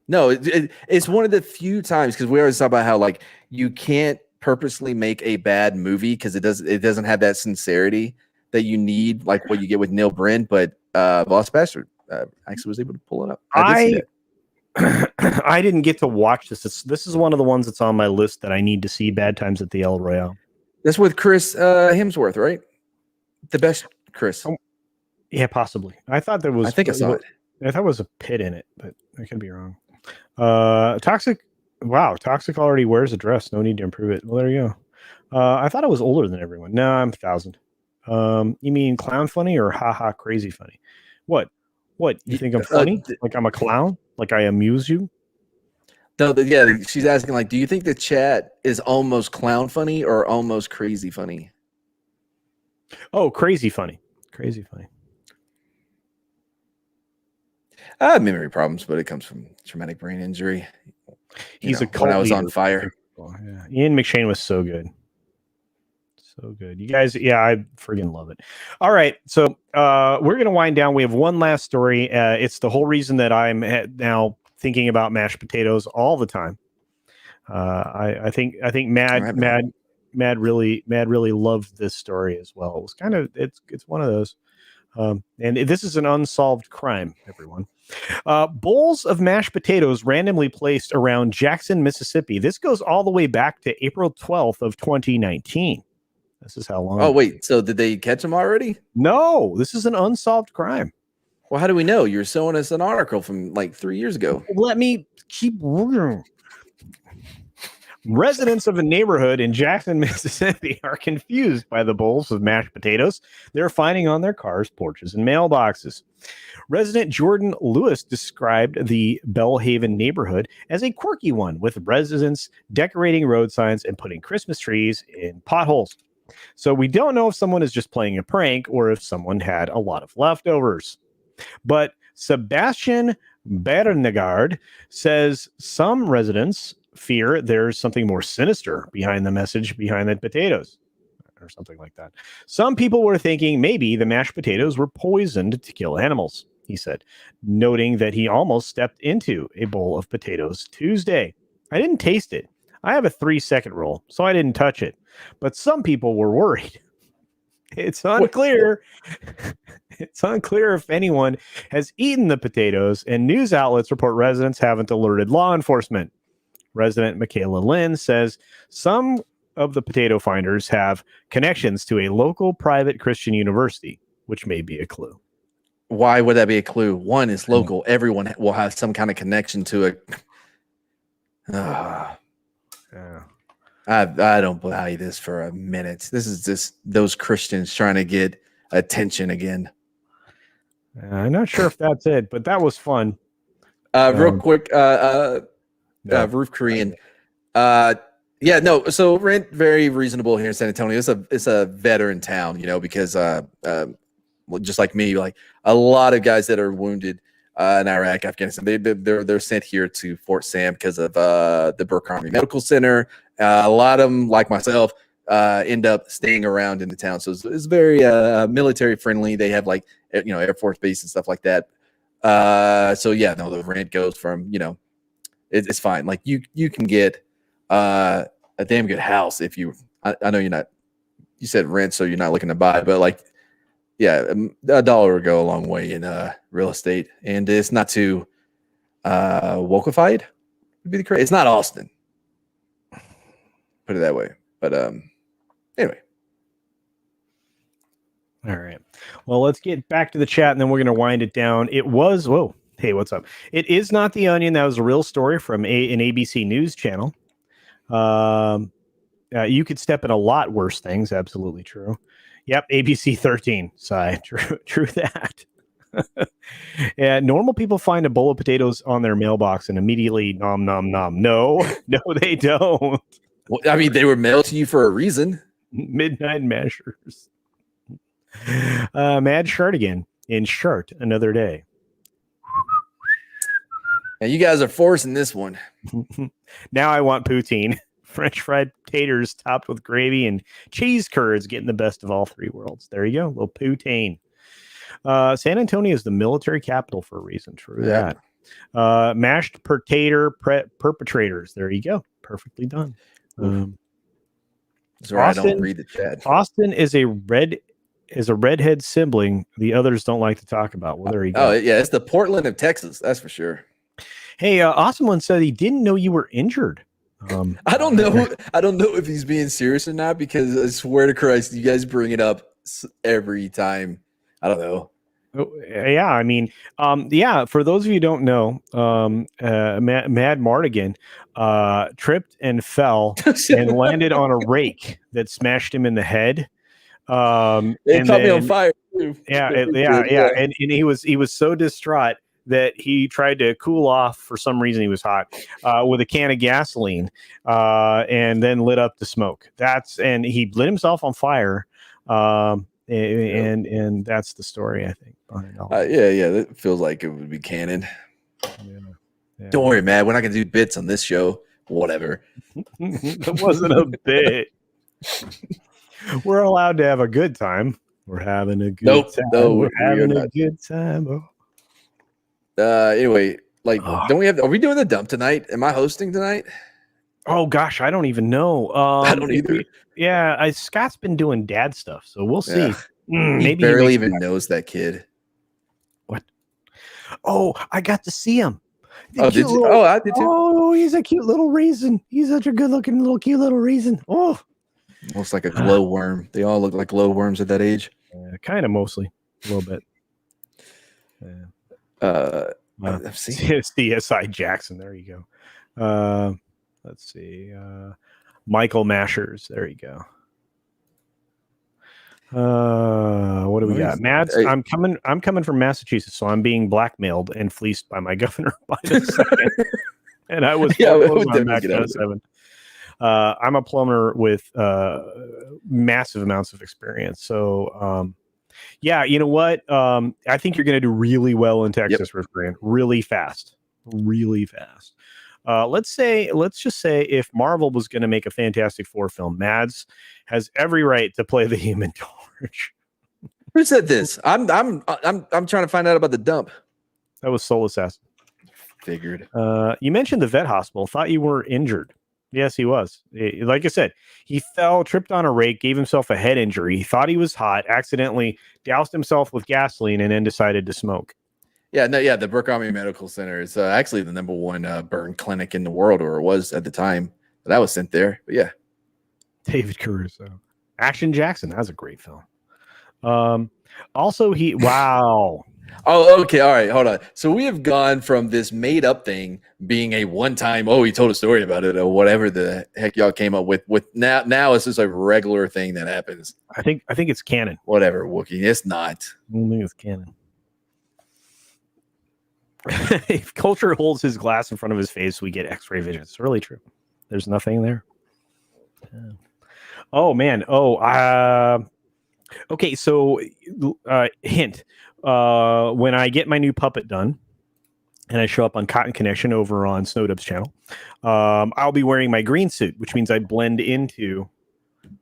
No, it's one of the few times, because we always talk about how like you can't purposely make a bad movie because it doesn't have that sincerity that you need, like what you get with Neil Brin. But Velocipastor actually was able to pull it up. I didn't get to watch this. This is one of the ones that's on my list that I need to see. Bad Times at the El Royale. That's with Chris Hemsworth, right? The best Chris. Yeah, possibly. I thought there was. I think I saw it. I thought there was a pit in it, but I could be wrong. Toxic. Wow, Toxic already wears a dress. No need to improve it. Well, there you go. I thought I was older than everyone. No, I'm 1,000. You mean clown funny or haha crazy funny? What? You think I'm funny? Like I'm a clown? Like I amuse you? No, yeah. She's asking, like, do you think the chat is almost clown funny or almost crazy funny? Oh, crazy funny. Crazy funny. I have memory problems, but it comes from traumatic brain injury. He's a cult when I was leader. on fire. Yeah. Ian McShane was so good. So good. You guys, yeah, I friggin' love it. All right. So we're going to wind down. We have one last story. It's the whole reason that I'm now thinking about mashed potatoes all the time. I think Mad really loved this story as well. It was kind of, it's one of those. And this is an unsolved crime, everyone. Bowls of mashed potatoes randomly placed around Jackson, Mississippi. This goes all the way back to April 12th of 2019. This is how long. Oh, wait. So did they catch him already? No, this is an unsolved crime. Well, how do we know? You're showing us an article from like 3 years ago. Let me keep reading. Residents of a neighborhood in Jackson, Mississippi are confused by the bowls of mashed potatoes they're finding on their cars, porches, and mailboxes. Resident Jordan Lewis described the Bellhaven neighborhood as a quirky one, with residents decorating road signs and putting Christmas trees in potholes. So we don't know if someone is just playing a prank or if someone had a lot of leftovers. But Sebastian Bernegard says some residents fear there's something more sinister behind the message behind the potatoes, or something like that. Some people were thinking maybe the mashed potatoes were poisoned to kill animals, he said, noting that he almost stepped into a bowl of potatoes Tuesday. I didn't taste it. I have a 3-second rule, so I didn't touch it. But some people were worried. It's unclear. It's unclear if anyone has eaten the potatoes, and news outlets report residents haven't alerted law enforcement. Resident Michaela Lynn says some of the potato finders have connections to a local private Christian university, which may be a clue. Why would that be a clue? One is local. Everyone will have some kind of connection to it. Yeah. I don't buy this for a minute. This is just those Christians trying to get attention again. I'm not sure if that's it, but that was fun. Real quick, Roof Korean. So rent very reasonable here in San Antonio. It's a veteran town, because just like me, like a lot of guys that are wounded in Iraq, Afghanistan, they're sent here to Fort Sam because of the Burke Army Medical Center. A lot of them, like myself, end up staying around in the town. So it's very military friendly. They have Air Force Base and stuff like that. The rent goes from, it's fine. Like you can get a damn good house if you. I know you're not. You said rent, so you're not looking to buy, but $1 would go a long way in real estate, and it's not too wokeified. Would be the crazy. It's not Austin. Put it that way. But anyway. All right. Well, let's get back to the chat, and then we're going to wind it down. It was hey, what's up? It is not The Onion. That was a real story from an ABC News channel. You could step in a lot worse things. Absolutely true. Yep, ABC 13. Sigh. True that. Yeah, normal people find a bowl of potatoes on their mailbox and immediately nom nom nom. No, they don't. Well, I mean, they were mailed to you for a reason. Midnight measures. Mad Shartigan in Shirt another day. Now you guys are forcing this one. Now I want poutine. French fried taters topped with gravy and cheese curds, getting the best of all three worlds. There you go, a little poutine. San Antonio is the military capital for a reason. True that. Mashed potato perpetrators. There you go. Perfectly done. Sorry, I don't read the chat. Austin is a redhead sibling the others don't like to talk about. Well, there you go. Oh yeah, it's the Portland of Texas. That's for sure. Hey, Austin once said he didn't know you were injured. I don't know. I don't know if he's being serious or not, because I swear to Christ, you guys bring it up every time. I don't know. Yeah, I mean, for those of you who don't know, Mad Martigan tripped and fell and landed on a rake that smashed him in the head. It caught me on fire too. Yeah. And he was so distraught that he tried to cool off. For some reason, he was hot with a can of gasoline and then lit up the smoke. And he lit himself on fire. And that's the story, I think. That feels like it would be canon. Yeah. Don't worry, man. We're not gonna do bits on this show. Whatever. It wasn't a bit. We're allowed to have a good time. We're having a good time. No, we're having a good time. Anyway, are we doing the dump tonight? Am I hosting tonight? Oh gosh, I don't even know. I don't either. Scott's been doing dad stuff, so we'll see. Yeah. Maybe he barely even knows that kid. What? Oh, I got to see him. Did you? I did too. Oh, he's a cute little raisin. He's such a good-looking cute little raisin. Oh, looks like a glowworm. They all look like glowworms at that age. Kind of, mostly a little bit. It's CSI Jackson. There you go. Let's see. Michael Mashers. There you go. What do we got? Mads, I'm coming from Massachusetts, so I'm being blackmailed and fleeced by my governor by the second. And I was on back to 7. I'm a plumber with massive amounts of experience. So you know what? I think you're going to do really well in Texas, Riff Grant. Really fast. Let's just say if Marvel was going to make a Fantastic Four film, Mads has every right to play the Human Torch. Who said this? I'm trying to find out about the dump. That was Soul Assassin. Figured. You mentioned the vet hospital. Thought you were injured. Yes, he was. Like I said, he fell, tripped on a rake, gave himself a head injury. He thought he was hot, accidentally doused himself with gasoline, and then decided to smoke. The Burke Army Medical Center is actually the number one burn clinic in the world, or it was at the time that I was sent there. But yeah. David Caruso. Action Jackson. That was a great film. Also, wow. Oh, okay. All right. Hold on. So we have gone from this made up thing being a one time, oh, he told a story about it or whatever the heck y'all came up with now it's just a regular thing that happens. I think it's canon. Whatever, Wookie. It's not. I don't think it's canon. If Culture holds his glass in front of his face, we get X-ray vision. It's really true. There's nothing there. Yeah. Oh man. Okay. So, hint. When I get my new puppet done, and I show up on Cotton Connection over on Snowdub's channel, I'll be wearing my green suit, which means I blend into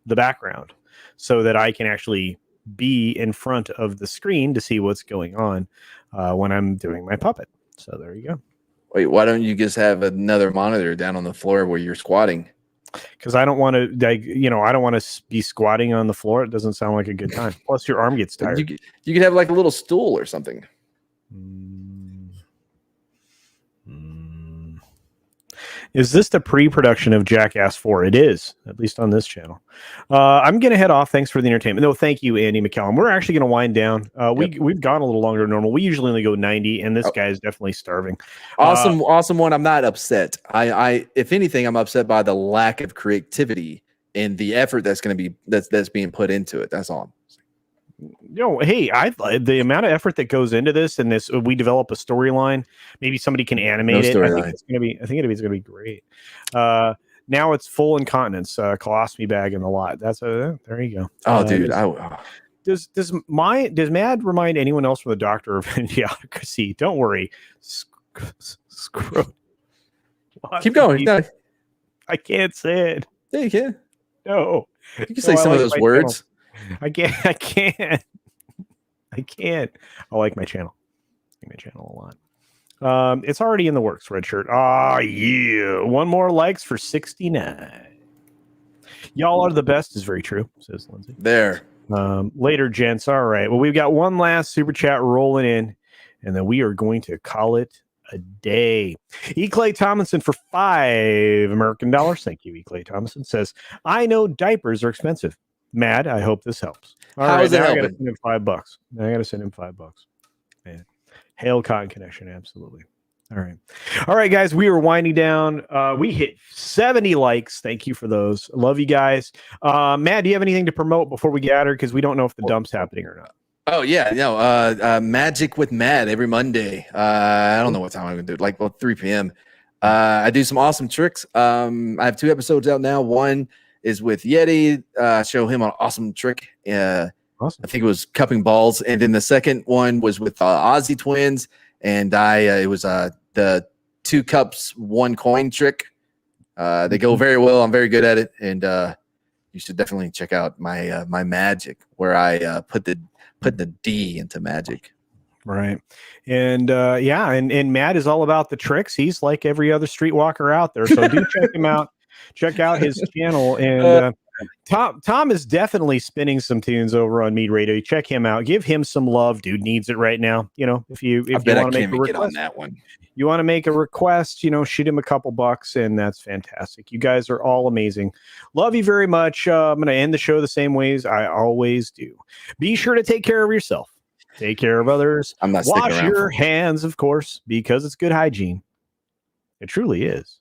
the background, so that I can actually be in front of the screen to see what's going on when I'm doing my puppet. So there you go. Wait, why don't you just have another monitor down on the floor where you're squatting? Because I don't want to, I don't want to be squatting on the floor. It doesn't sound like a good time. Plus, your arm gets tired. You could have like a little stool or something. Is this the pre-production of Jackass 4? It is, at least on this channel. I'm going to head off. Thanks for the entertainment. No, thank you, Andy McCallum. We're actually going to wind down. We've gone a little longer than normal. We usually only go 90, and this guy is definitely starving. Awesome one. I'm not upset. I if anything, I'm upset by the lack of creativity and the effort that's going to be that's being put into it. That's all. Hey, the amount of effort that goes into this, and this, we develop a storyline. Maybe somebody can animate it. I think it's going to be great. Now it's full incontinence, colostomy bag in the lot. There you go. Oh, dude. Does Mad remind anyone else from the Doctor of Idiocracy? Don't worry. Keep going. No. I can't say it. Yeah, you can. No. You can say some of those words. I can't. I like my channel. I like my channel a lot. It's already in the works, Red Shirt. Yeah. One more likes for 69. Y'all are the best is very true, says Lindsay. There. Later, gents. All right. Well, we've got one last super chat rolling in, and then we are going to call it a day. E. Clay Tomlinson for $5 American. Thank you, E. Clay Tomlinson. Says, I know diapers are expensive. Mad, I hope this helps. How is it helping? I gotta send him $5. I gotta send him $5. Man. Hail Cotton Connection, absolutely. All right, guys. We are winding down. We hit 70 likes. Thank you for those. Love you guys. Matt, do you have anything to promote before we get out of here? Because we don't know if the dump's happening or not. Oh yeah, no. Magic with Matt every Monday. I don't know what time I'm gonna do it. Like 3 p.m. I do some awesome tricks. I have 2 episodes out now. One is with Yeti. Show him an awesome trick. Awesome. I think it was cupping balls, and then the second one was with Aussie twins, and it was the 2 cups 1 coin trick. They go very well. I'm very good at it, and you should definitely check out my my magic where I put the D into magic. Right. And and Matt is all about the tricks. He's like every other streetwalker out there. So do check him out. Check out his channel. And Tom is definitely spinning some tunes over on Mead Radio. Check him out. Give him some love. Dude needs it right now. If you want to make a request on that one. You want to make a request, shoot him a couple bucks, and that's fantastic. You guys are all amazing. Love you very much. I'm going to end the show the same ways I always do. Be sure to take care of yourself. Take care of others. I'm not Wash your hands, of course, because it's good hygiene. It truly is.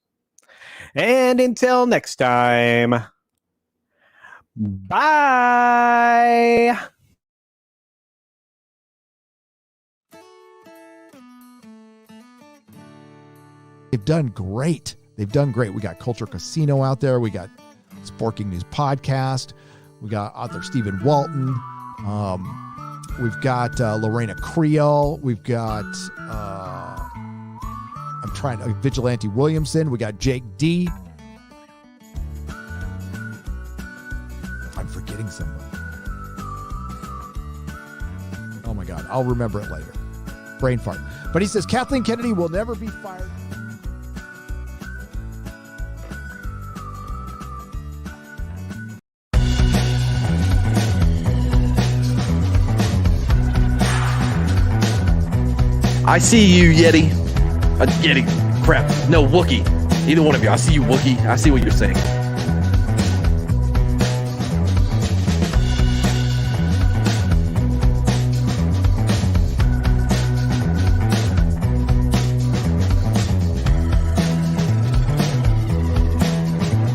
And until next time, bye. They've done great. We got Culture Casino out there. We got Sporking News Podcast. We got author Stephen Walton. We've got Lorena Creole. We've got Vigilante Williamson. We got Jake D. I'm forgetting somebody. Oh my God. I'll remember it later. Brain fart. But he says Kathleen Kennedy will never be fired. I see you, Yeti. Yeti. Crap. No, Wookie. Either one of you. I see you, Wookie. I see what you're saying.